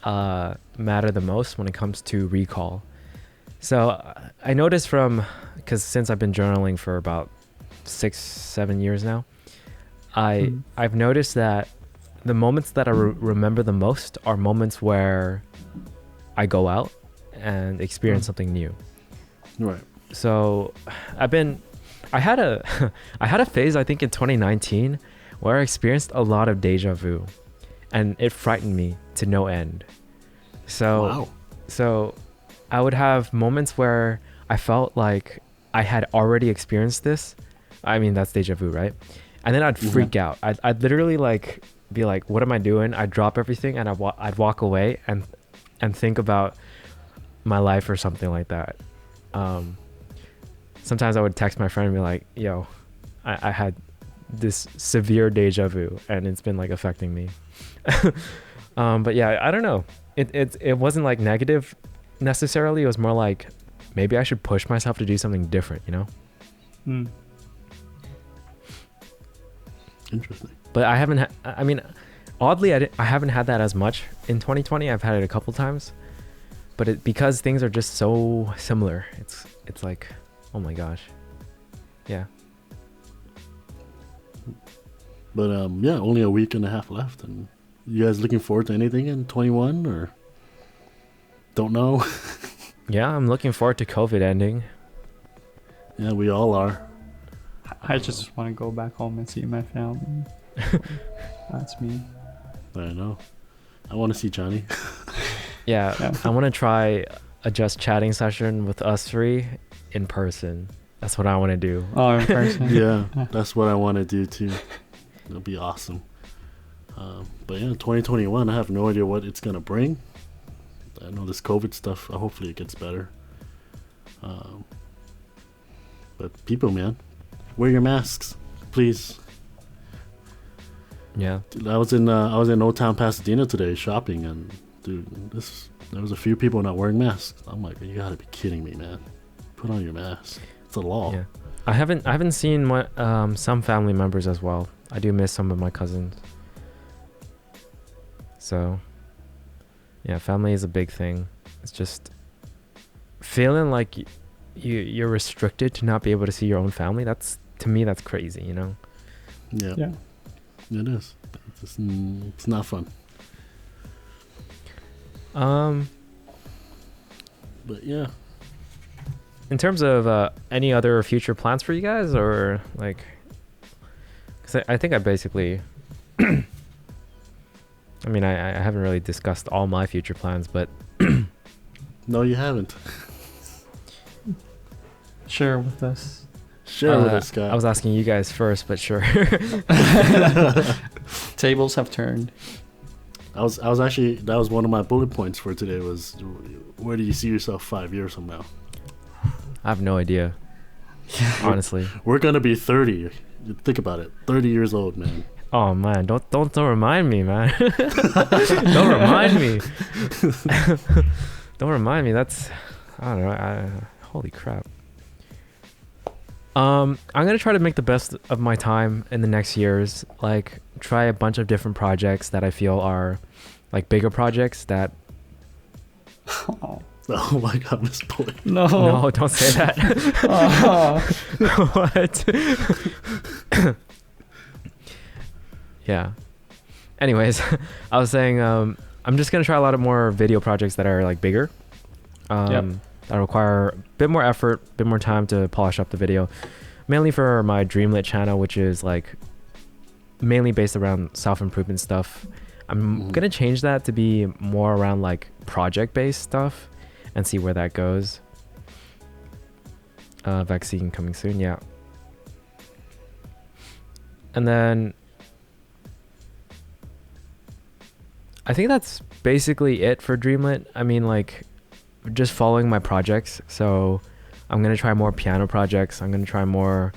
matter the most when it comes to recall. So I noticed because since I've been journaling for about 6-7 years now, I've noticed that the moments that I remember the most are moments where I go out and experience something new. Right. So I had a phase, I think in 2019, where I experienced a lot of deja vu, and it frightened me to no end. So I would have moments where I felt like I had already experienced this. I mean, that's deja vu, right? And then I'd freak out. I'd literally like be like, what am I doing? I'd drop everything and I'd walk away and think about my life or something like that. Sometimes I would text my friend and be like, yo, I had this severe deja vu and it's been like affecting me. But yeah, I don't know. It wasn't like negative necessarily. It was more like, maybe I should push myself to do something different, you know? Interesting. But I mean, oddly, I haven't had that as much in 2020. I've had it a couple times, but because things are just so similar, it's like, oh my gosh. Yeah. But yeah, only a week and a half left. And you guys looking forward to anything in 21 or don't know? Yeah, I'm looking forward to COVID ending. Yeah, we all are. I just want to go back home and see my family. That's me. I know. I want to see Johnny. Yeah. I want to try a just chatting session with us three in person. That's what I want to do. Oh, in person? Yeah, that's what I want to do too. It'll be awesome. But yeah, 2021, I have no idea what it's going to bring. I know this COVID stuff, hopefully it gets better. But people, man, wear your masks, please. Yeah. Dude, I was in Old Town Pasadena today shopping, and dude, there was a few people not wearing masks. I'm like, you gotta be kidding me, man! Put on your mask. It's a law. Yeah. I haven't seen some family members as well. I do miss some of my cousins. So, yeah, family is a big thing. It's just feeling like you're restricted to not be able to see your own family. To me, that's crazy, you know? Yeah. It is. It's not fun. But yeah. In terms of any other future plans for you guys, or like, because I think I basically, I mean, I haven't really discussed all my future plans, but No, you haven't. Share with us. Share with us, Scott. I was asking you guys first, but sure. Tables have turned. I was actually, that was one of my bullet points for today was, where do you see yourself 5 years from now? I have no idea. Honestly. We're gonna be 30. Think about it. 30 years old, man. Oh man, don't remind me, man. Don't remind me. Don't remind me. That's, I don't know. Holy crap. I'm gonna try to make the best of my time in the next years. Like, try a bunch of different projects that I feel are like bigger projects that. Oh my god, Miss Boy. No, don't say that. What? Yeah. Anyways, I was saying I'm just gonna try a lot of more video projects that are like bigger. That require a bit more effort, a bit more time to polish up the video. Mainly for my Dreamlet channel, which is like mainly based around self-improvement stuff. I'm gonna change that to be more around like project-based stuff and see where that goes. Vaccine coming soon, yeah. And then I think that's basically it for Dreamlet. I mean, like, just following my projects. So I'm gonna try more piano projects. I'm gonna try more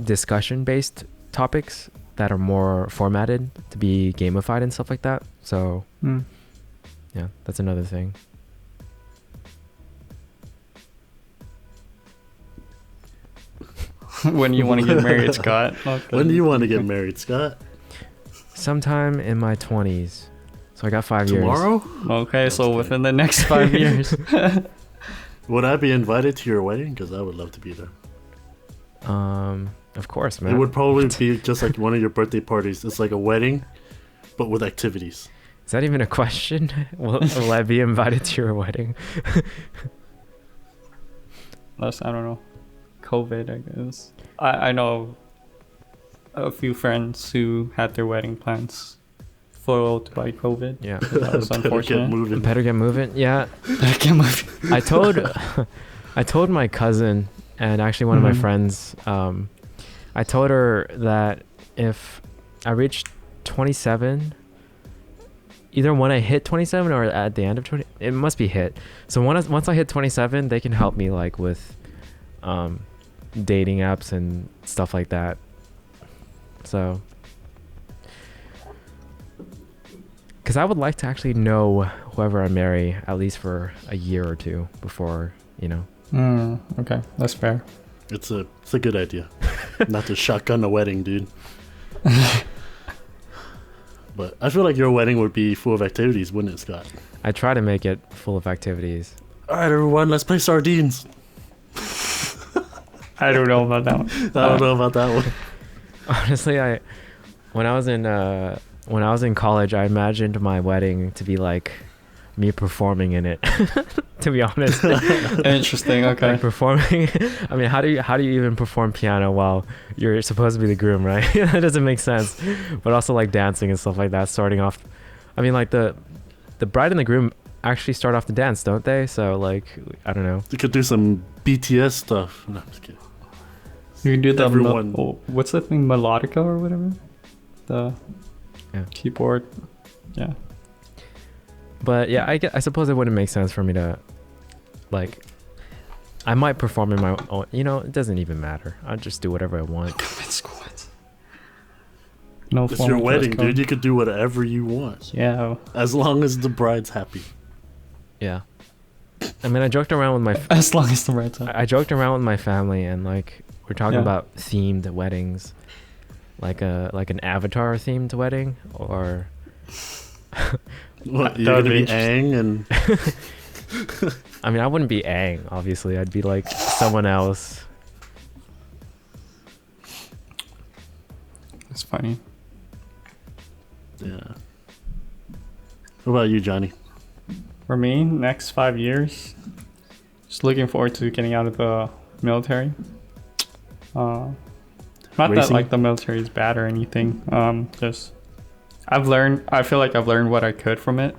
discussion-based topics that are more formatted to be gamified and stuff like that. So yeah, that's another thing. When you want to get married, Scott? Okay. When do you want to get married, Scott? Sometime in my 20s. So I got 5 years. Tomorrow? Okay, so within the next 5 years. Would I be invited to your wedding? Because I would love to be there. Of course, man. It would probably be just like one of your birthday parties. It's like a wedding, but with activities. Is that even a question? Will I be invited to your wedding? Unless, I don't know, COVID, I guess. I know a few friends who had their wedding plans foiled by COVID. Yeah. That was unfortunate. Better get moving. Yeah. Better get moving. I told my cousin and actually one of my friends, I told her that if I reached 27, either when I hit 27 or at the end of 20, it must be hit. So once I hit 27, they can help me like with dating apps and stuff like that. So, because I would like to actually know whoever I marry at least for a year or two before, you know. Okay, that's fair. It's a good idea. Not to shotgun a wedding, dude. But I feel like your wedding would be full of activities, wouldn't it, Scott? I try to make it full of activities. All right, everyone, let's play sardines. I don't know about that one. I don't know about that one. Honestly, when I was in college, I imagined my wedding to be like me performing in it. To be honest. Interesting. Okay. Like performing. I mean, how do you even perform piano while you're supposed to be the groom, right? That doesn't make sense. But also like dancing and stuff like that. Starting off, I mean, like the bride and the groom actually start off the dance, don't they? So like, I don't know. You could do some BTS stuff. No, I'm just kidding. You can do the Everyone. what's that thing, melodica or whatever, the keyboard. Yeah. But yeah, I suppose it wouldn't make sense for me to, like, I might perform in my own, you know, it doesn't even matter. I'll just do whatever I want. No, it's your wedding, dude. You could do whatever you want. Yeah. As long as the bride's happy. Yeah. I mean, I joked around with as long as the bride's happy. I joked around with my family and like we're talking about themed weddings, like an Avatar themed wedding, or what, you're gonna be Aang and I mean, I wouldn't be Aang, obviously. I'd be like someone else. It's funny. Yeah. What about you, Johnny? For me, next 5 years, just looking forward to getting out of the military. Not Racing? that like the military is bad or anything. Just I feel like I've learned what I could from it.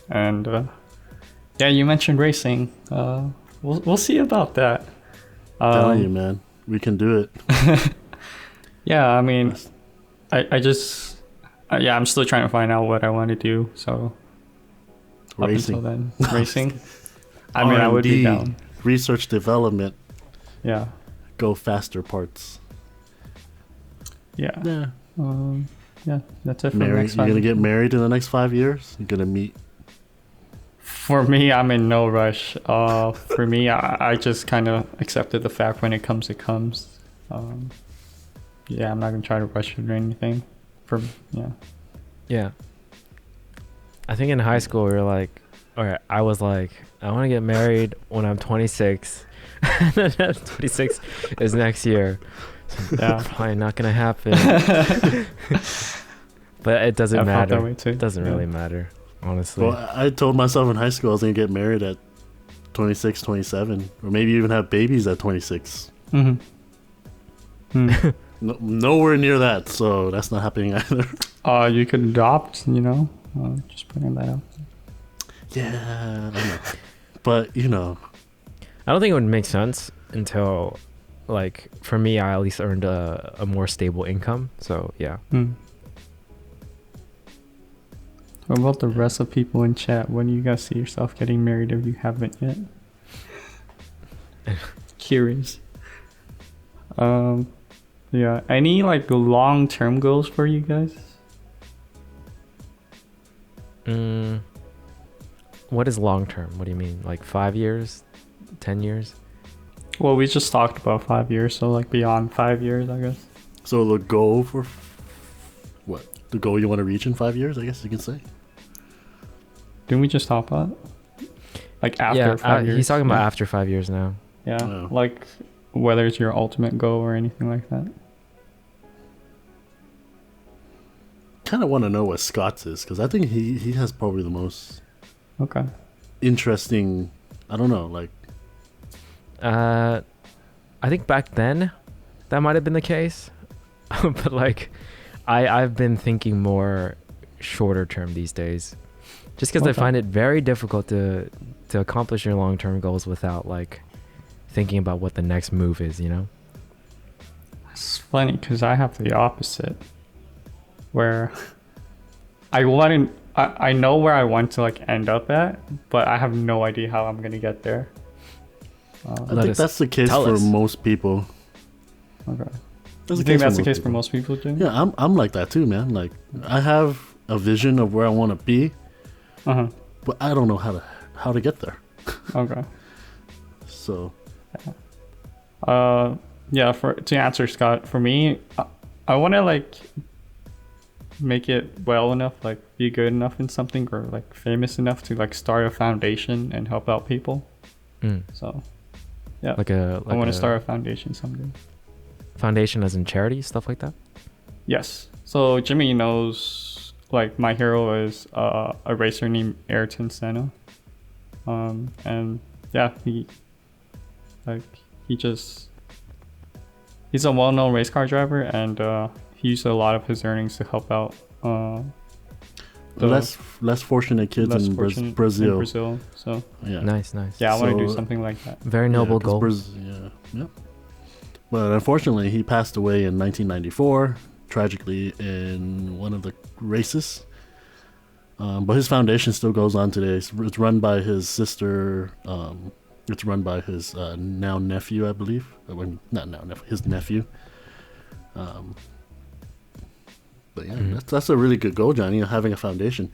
And yeah, you mentioned racing. We'll see about that. Telling you, man, we can do it. Yeah, I mean, I just I'm still trying to find out what I want to do. So Racing. up until then, racing. I mean, I would be down. Research development. Yeah. Go faster parts. Yeah. Yeah. Yeah, that's it for Married. the next 5 You're gonna years. get married in the next 5 years? You're gonna meet? For me, I'm in no rush. For me, I just kind of accepted the fact when it comes, it comes. Yeah, I'm not gonna try to rush it or anything. Yeah. I think in high school we were like, or I was like, I want to get married when I'm 26. 26 is next year. So yeah, probably not gonna happen. But it doesn't matter. That way too. It doesn't really matter, honestly. Well, I told myself in high school I was gonna get married at 26, 27, or maybe even have babies at 26. Mm-hmm. nowhere near that. So that's not happening either. You could adopt, just putting that out. Yeah, I know. But I don't think it would make sense until, like, for me, I at least earned a more stable income. So yeah. What about the rest of people in chat? When do you guys see yourself getting married if you haven't yet? Curious. Yeah. Any like long-term goals for you guys? What is long term? What do you mean? Like 5 years, 10 years? Well, we just talked about 5 years, so like beyond 5 years, I guess. So the goal for what? The goal you want to reach in 5 years, I guess you can say. Didn't we just talk about it? Like after 5 years? He's talking about after 5 years now. Yeah, Oh. like whether it's your ultimate goal or anything like that. Kind of want to know what Scott's is, because I think he has probably the most Okay. interesting. I don't know, like I think back then that might have been the case, but like I've been thinking more shorter term these days, just because I Okay. find it very difficult to accomplish your long term goals without like thinking about what the next move is. It's funny because I have the opposite, where I know where I want to like end up at, but I have no idea how I'm gonna get there. I Let think us- that's the case tell for us. most people. Okay. That's You think that's the case for most people, Jim? Yeah, I'm like that too, man. Like I have a vision of where I want to be, Uh but I don't know how to get there. huh. Okay. So Yeah. To answer Scott, for me, I want to like make it well enough, like be good enough in something, or like famous enough to like start a foundation and help out people. So yeah, Like I want to start a foundation someday. foundation as in charity, stuff like that. Yes. So Jimmy knows, like, my hero is a racer named Ayrton Senna. And yeah, he's a well-known race car driver, and he used a lot of his earnings to help out the less fortunate kids less in fortunate Brazil. in Brazil. So Yeah. Nice. yeah, I want to do So- something like that. Very noble 'cause goal. Yeah. But unfortunately, he passed away in 1994, tragically in one of the races. But his foundation still goes on today. It's run by his sister. It's run by his now nephew, I believe. Not now nephew, his nephew. But yeah, that's a really good goal, Johnny. Having a foundation.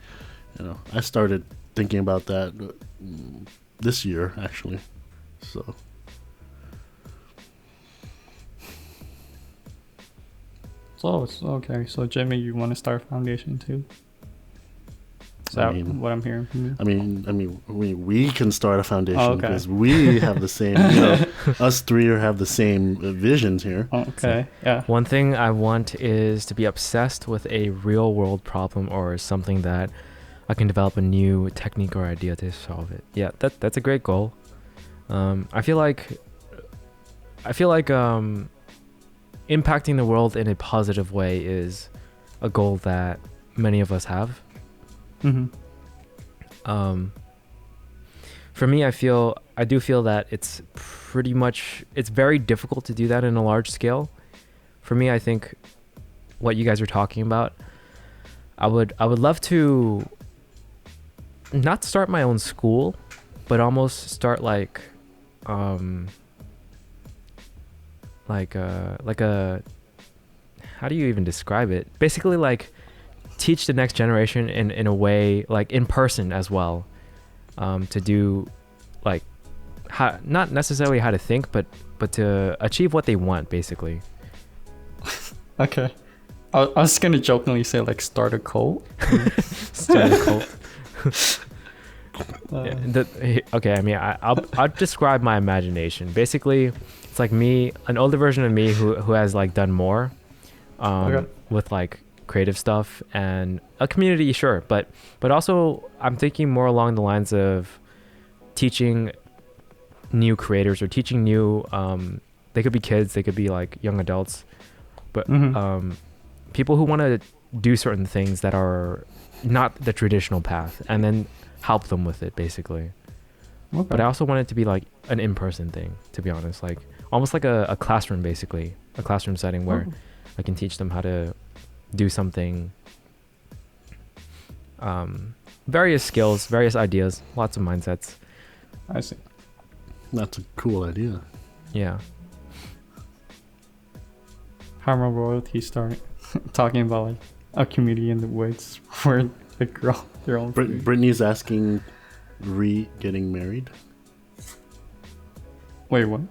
I started thinking about that this year, actually. So. So it's okay. So Jimmy, you want to start a foundation too? Is that what I'm hearing from you? I mean, we can start a foundation Oh, okay. because we have the same. Us three have the same visions here. Oh, okay. Yeah. One thing I want is to be obsessed with a real world problem or something that I can develop a new technique or idea to solve it. Yeah, that's a great goal. I feel like impacting the world in a positive way is a goal that many of us have. Mm-hmm. For me, I do feel that it's very difficult to do that in a large scale. For me, I think what you guys are talking about, I would love to not start my own school, but almost start like a how do you even describe it? Basically, like teach the next generation in a way, like in person as well, to do like how, not necessarily how to think, but to achieve what they want, basically. Okay. I was gonna jokingly say like start a cult. Start a cult. Okay, I mean, I'll describe my imagination. Basically, it's like me, an older version of me who has like done more Okay. with like creative stuff and a community, sure, but also I'm thinking more along the lines of teaching new creators or teaching new they could be kids, they could be like young adults, but Mm-hmm. People who want to do certain things that are not the traditional path, and then help them with it basically. Okay. But I also want it to be like an in-person thing, to be honest, like almost like a classroom, basically a classroom setting where I can teach them how to do something, various skills, various ideas, lots of mindsets. I see. That's a cool idea. Yeah. How my royalty start talking about like a community in the woods where the girl their own food. Brittany's asking getting married. Wait, what?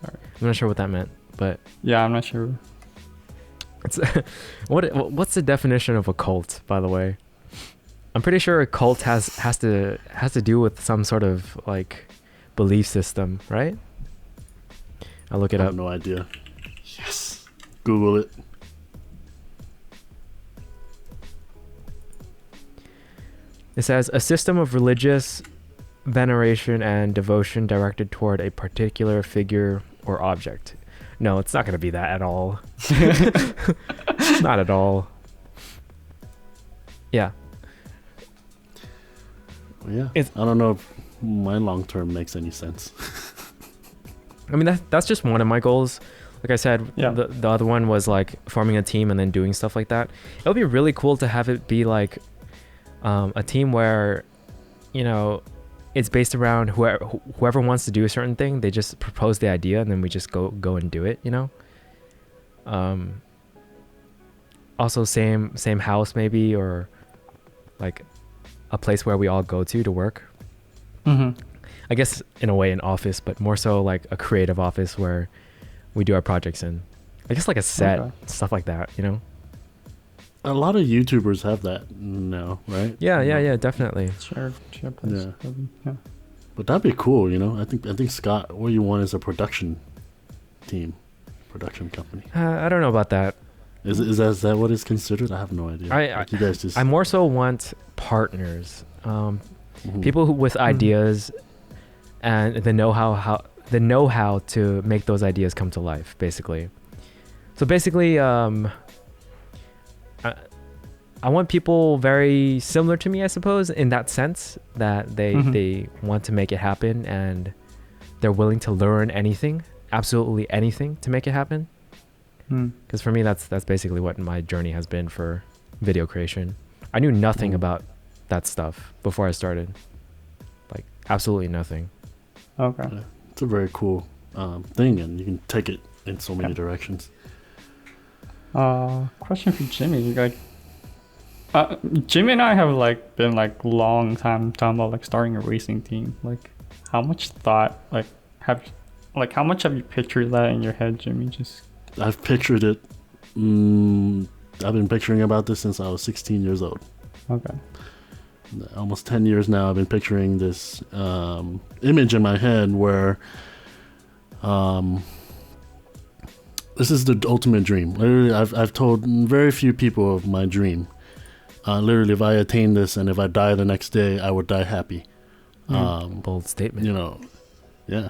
Sorry. I'm not sure what that meant, but Yeah, I'm not sure. it's what's the definition of a cult, by the way? I'm pretty sure a cult has to do with some sort of like belief system, right? I'll look it I up. have no idea. Yes. Google it. It says a system of religious veneration and devotion directed toward a particular figure or object. No, it's not going to be that at all. Not at all. Yeah. Well, yeah. It's- I don't know if my long term makes any sense. I mean, that's just one of my goals. Like I said, Yeah. the other one was like forming a team and then doing stuff like that. It would be really cool to have it be like a team where, you know, it's based around whoever wants to do a certain thing. They just propose the idea and then we just go and do it, you know. Also same house maybe, or like a place where we all go to work. Mm-hmm. I guess in a way an office, but more so like a creative office where we do our projects in. I guess like a set, Okay. stuff like that, you know? A lot of YouTubers have that now, right? Yeah, definitely. Sure. Place. Yeah. But that'd be cool, you know. I think Scott, what you want is a production team, production company. I don't know about that. Is that what is considered? I have no idea. Like you guys just I more so want partners, Mhm. people with ideas and the know-how to make those ideas come to life, basically. So basically, I want people very similar to me, I suppose, in that sense that they want to make it happen and they're willing to learn anything, absolutely anything, to make it happen. Because for me, that's basically what my journey has been for video creation. I knew nothing about that stuff before I started, like absolutely nothing. Okay. Yeah, it's a very cool thing, and you can take it in so many directions. Question for Jimmy. Like, Jimmy and I have like been like long time talking about like starting a racing team. Like, how much thought how much have you pictured that in your head, Jimmy? Just I've pictured it. I've been picturing about this since I was 16 years old. okay. Almost 10 years now. I've been picturing this image in my head where this is the ultimate dream. Literally, I've told very few people of my dream. Literally, if I attain this and if I die the next day, I would die happy. Bold statement. You know, yeah.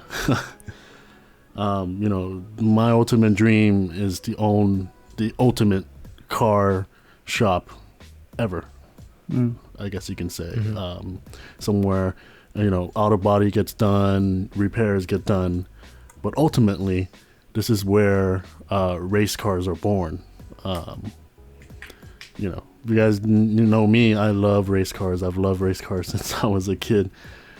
You know, my ultimate dream is to own the ultimate car shop ever. I guess you can say. Somewhere, you know, auto body gets done, repairs get done, but ultimately, this is where race cars are born. You know, you guys know me. I love race cars. I've loved race cars since I was a kid.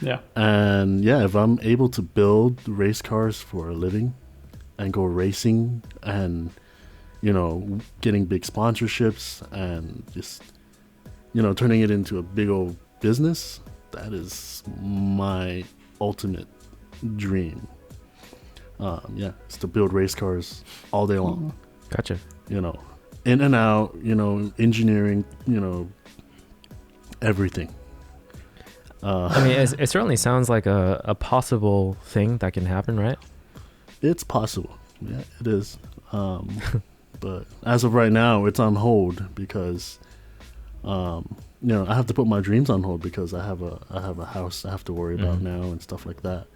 Yeah. And yeah, if I'm able to build race cars for a living and go racing and, you know, getting big sponsorships and just, you know, turning it into a big old business, that is my ultimate dream. Yeah, it's to build race cars all day long. Gotcha. You know, in and out, you know, engineering, you know, everything. I mean, it certainly sounds like a possible thing that can happen, right? It's possible. Yeah, it is. But as of right now, it's on hold because, you know, I have to put my dreams on hold because I have a house I have to worry about now and stuff like that.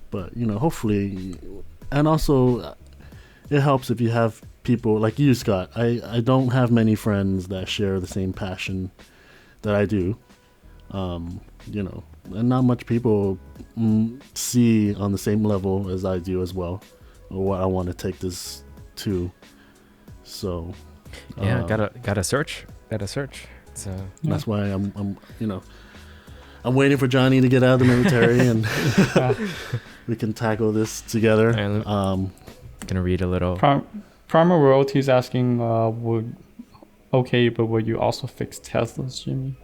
But you know, hopefully, and also, it helps if you have people like you, Scott. I don't have many friends that share the same passion that I do. You know, and not much people see on the same level as I do as well, or what I want to take this to. So Yeah, gotta search. So that's why I'm you know, I'm waiting for Johnny to get out of the military and we can tackle this together. Gonna read a little. Primal Royalty is asking, but would you also fix Teslas, Jimmy?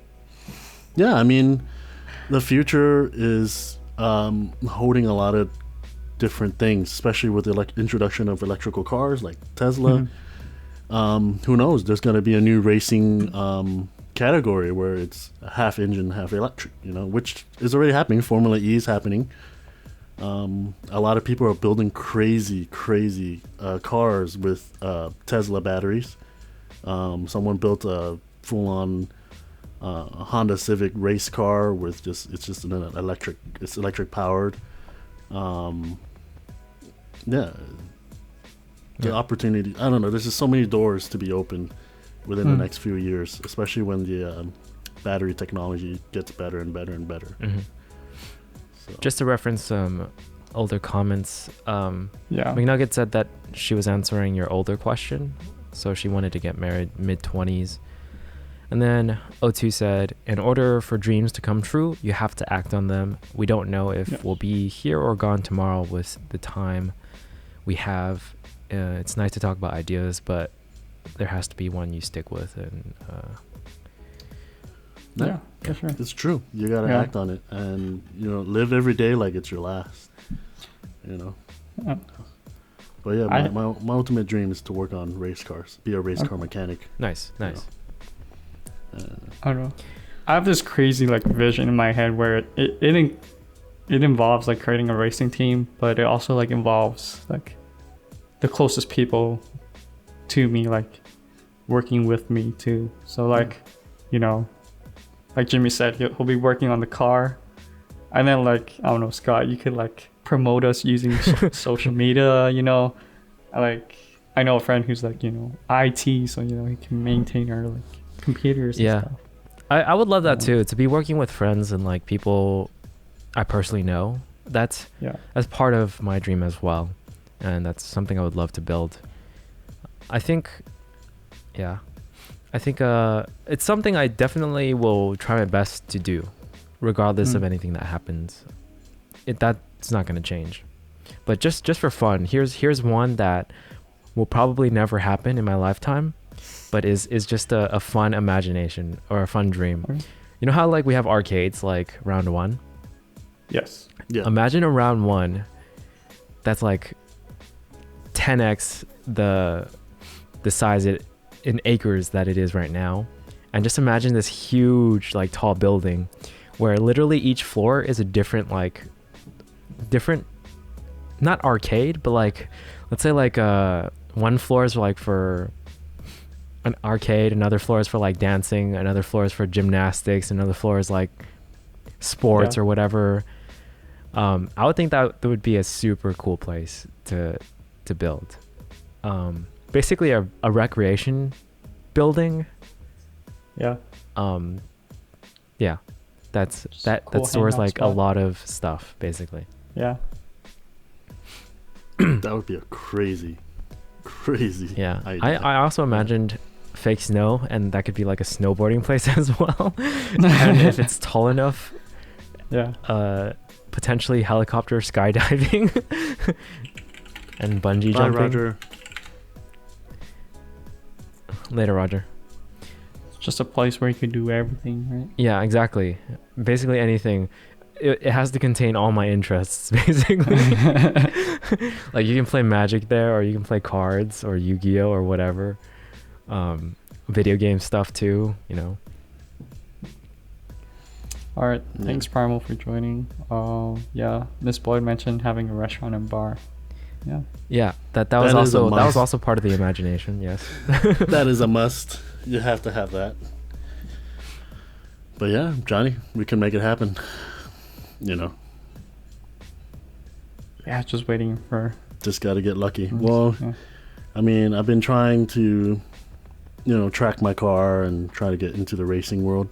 Yeah, I mean, the future is holding a lot of different things, especially with the introduction of electrical cars like Tesla. Who knows? There's going to be a new racing category where it's half engine, half electric, you know, which is already happening. Formula E is happening. A lot of people are building crazy cars with Tesla batteries. Someone built a full-on Honda Civic race car with it's electric powered. The opportunity, I don't know, there's just so many doors to be opened within the next few years, especially when the battery technology gets better and better and better. So. Just to reference some older comments, yeah, McNugget said that she was answering your older question, so she wanted to get married mid-20s. And then O2 said, in order for dreams to come true, you have to act on them. We don't know if we'll be here or gone tomorrow with the time we have. It's nice to talk about ideas, but there has to be one you stick with. And yeah, for sure. It's true. You got to act on it and, you know, live every day like it's your last, you know. Yeah. But yeah, my ultimate dream is to work on race cars, be a race car mechanic. Nice. You know. I don't know. I have this crazy like vision in my head where it involves like creating a racing team, but it also like involves like the closest people to me, like working with me too. So like, you know, like Jimmy said, he'll be working on the car, and then like, I don't know, Scott, you could like promote us using social media, you know. Like I know a friend who's like, you know, IT, so you know he can maintain our like computers and stuff. I would love that too, to be working with friends and like people I personally know. That's part of my dream as well, and that's something I would love to build. I think it's something I definitely will try my best to do, regardless of anything that happens. That's not going to change. But just for fun, here's one that will probably never happen in my lifetime, but is just a fun imagination or a fun dream. Okay. You know how like we have arcades like round one? Yes. Yeah. Imagine a round one that's like 10x the size in acres that it is right now, and just imagine this huge like tall building where literally each floor is a different not arcade, but like let's say like one floor is like for an arcade, another floor is for like dancing, another floor is for gymnastics, another floor is like sports or whatever. I would think that would be a super cool place to build. Basically a recreation building. Yeah. That cool stores hangout like spot. a lot of stuff basically. Yeah. That would be a crazy Yeah. idea. I also imagined fake snow, and that could be like a snowboarding place as well. And if it's tall enough, potentially helicopter skydiving and bungee Bye, jumping. Roger. Later, Roger. It's just a place where you can do everything, right? Yeah, exactly. Basically anything. It has to contain all my interests, basically. Like you can play Magic there, or you can play cards, or Yu-Gi-Oh, or whatever. Video game stuff too, you know. All right. Thanks, Primal, for joining. Miss Boyd mentioned having a restaurant and bar. Yeah. Yeah, that was is a also must. part of the imagination. Yes. That is a must. You have to have that. But yeah, Johnny, we can make it happen. You know, Yeah, just waiting for. just got to get lucky. Well, I mean, I've been trying to, track my car and try to get into the racing world.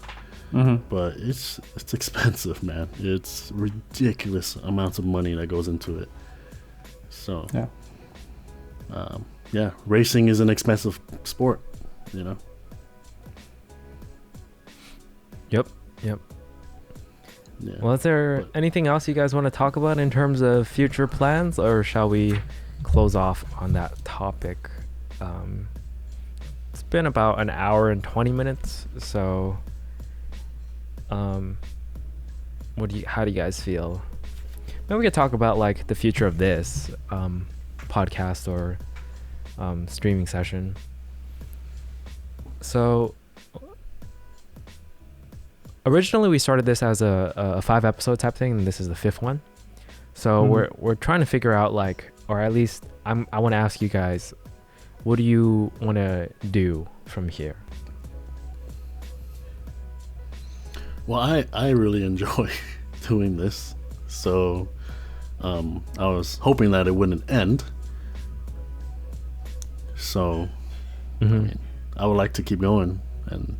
But it's expensive, man. It's ridiculous amounts of money that goes into it. So yeah, racing is an expensive sport, Yep. Yeah. Well, is there anything else you guys want to talk about in terms of future plans, or shall we close off on that topic? It's been about an hour and 20 minutes, so how do you guys feel? Maybe we could talk about like the future of this podcast or streaming session. So originally we started this as a 5-episode type thing, and this is the 5th one. So we're trying to figure out, like, or at least I want to ask you guys, what do you want to do from here? Well, I really enjoy doing this, so I was hoping that it wouldn't end. So I mean, I would like to keep going. And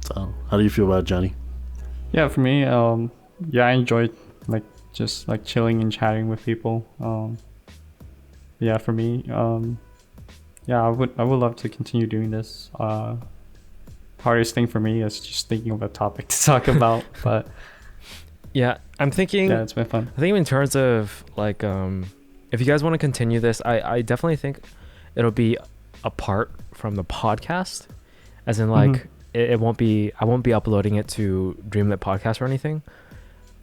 so, how do you feel about it, Johnny? Yeah, for me, I enjoyed like just like chilling and chatting with people. Yeah, for me, I would love to continue doing this. Hardest thing for me is just thinking of a topic to talk about, but yeah, I'm thinking. Yeah, it's been fun. I think in terms of like, if you guys want to continue this, I definitely think it'll be apart from the podcast, as in like it won't be. I won't be uploading it to Dreamlet podcast or anything.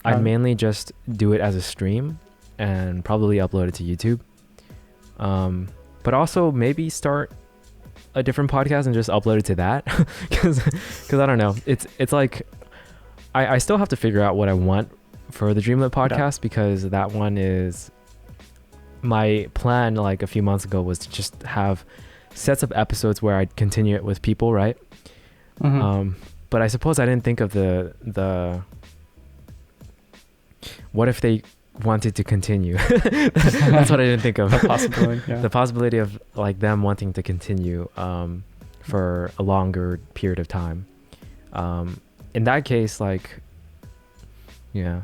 I'd mainly just do it as a stream and probably upload it to YouTube. But also maybe start a different podcast and just upload it to that, because I don't know. It's like I still have to figure out what I want for the Dreamlet podcast, because that one is my plan. Like a few months ago was to just have sets of episodes where I'd continue it with people, right? But I suppose I didn't think of the what if they wanted to continue. That's what I didn't think of. The possibility of like them wanting to continue for a longer period of time. In that case, like, yeah,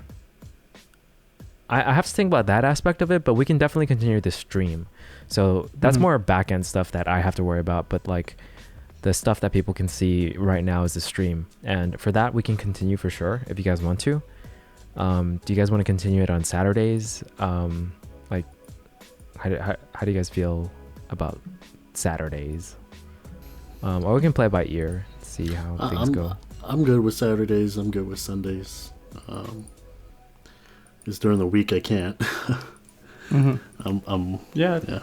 I have to think about that aspect of it, but we can definitely continue the stream. So that's more back end stuff that I have to worry about, but like the stuff that people can see right now is the stream, and for that we can continue for sure if you guys want to. Do you guys want to continue it on Saturdays? Like, how do you guys feel about Saturdays? Or we can play by ear, see how things go. I'm good with Saturdays. I'm good with Sundays. Because during the week I can't. Yeah.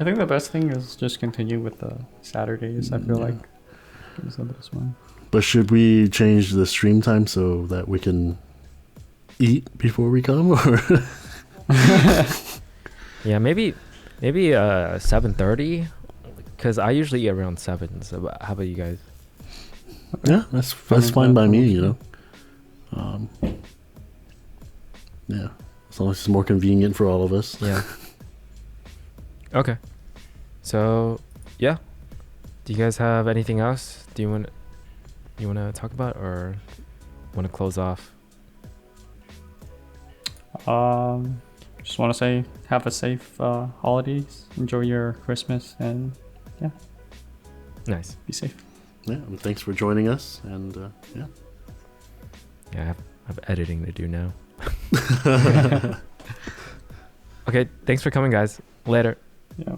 I think the best thing is just continue with the Saturdays. I feel like it's the best one. But should we change the stream time so that we can eat before we come, or yeah, maybe 7:30, because I usually eat around 7. So how about you guys? Yeah, that's fine by me, yeah, as long as it's more convenient for all of us. Yeah. Okay, so yeah, do you guys have anything else you want to talk about, or want to close off? Just want to say have a safe holidays, enjoy your Christmas, and Nice. Be safe. Yeah, and thanks for joining us, and yeah, I have editing to do now. Okay, thanks for coming, guys. Later. Yeah.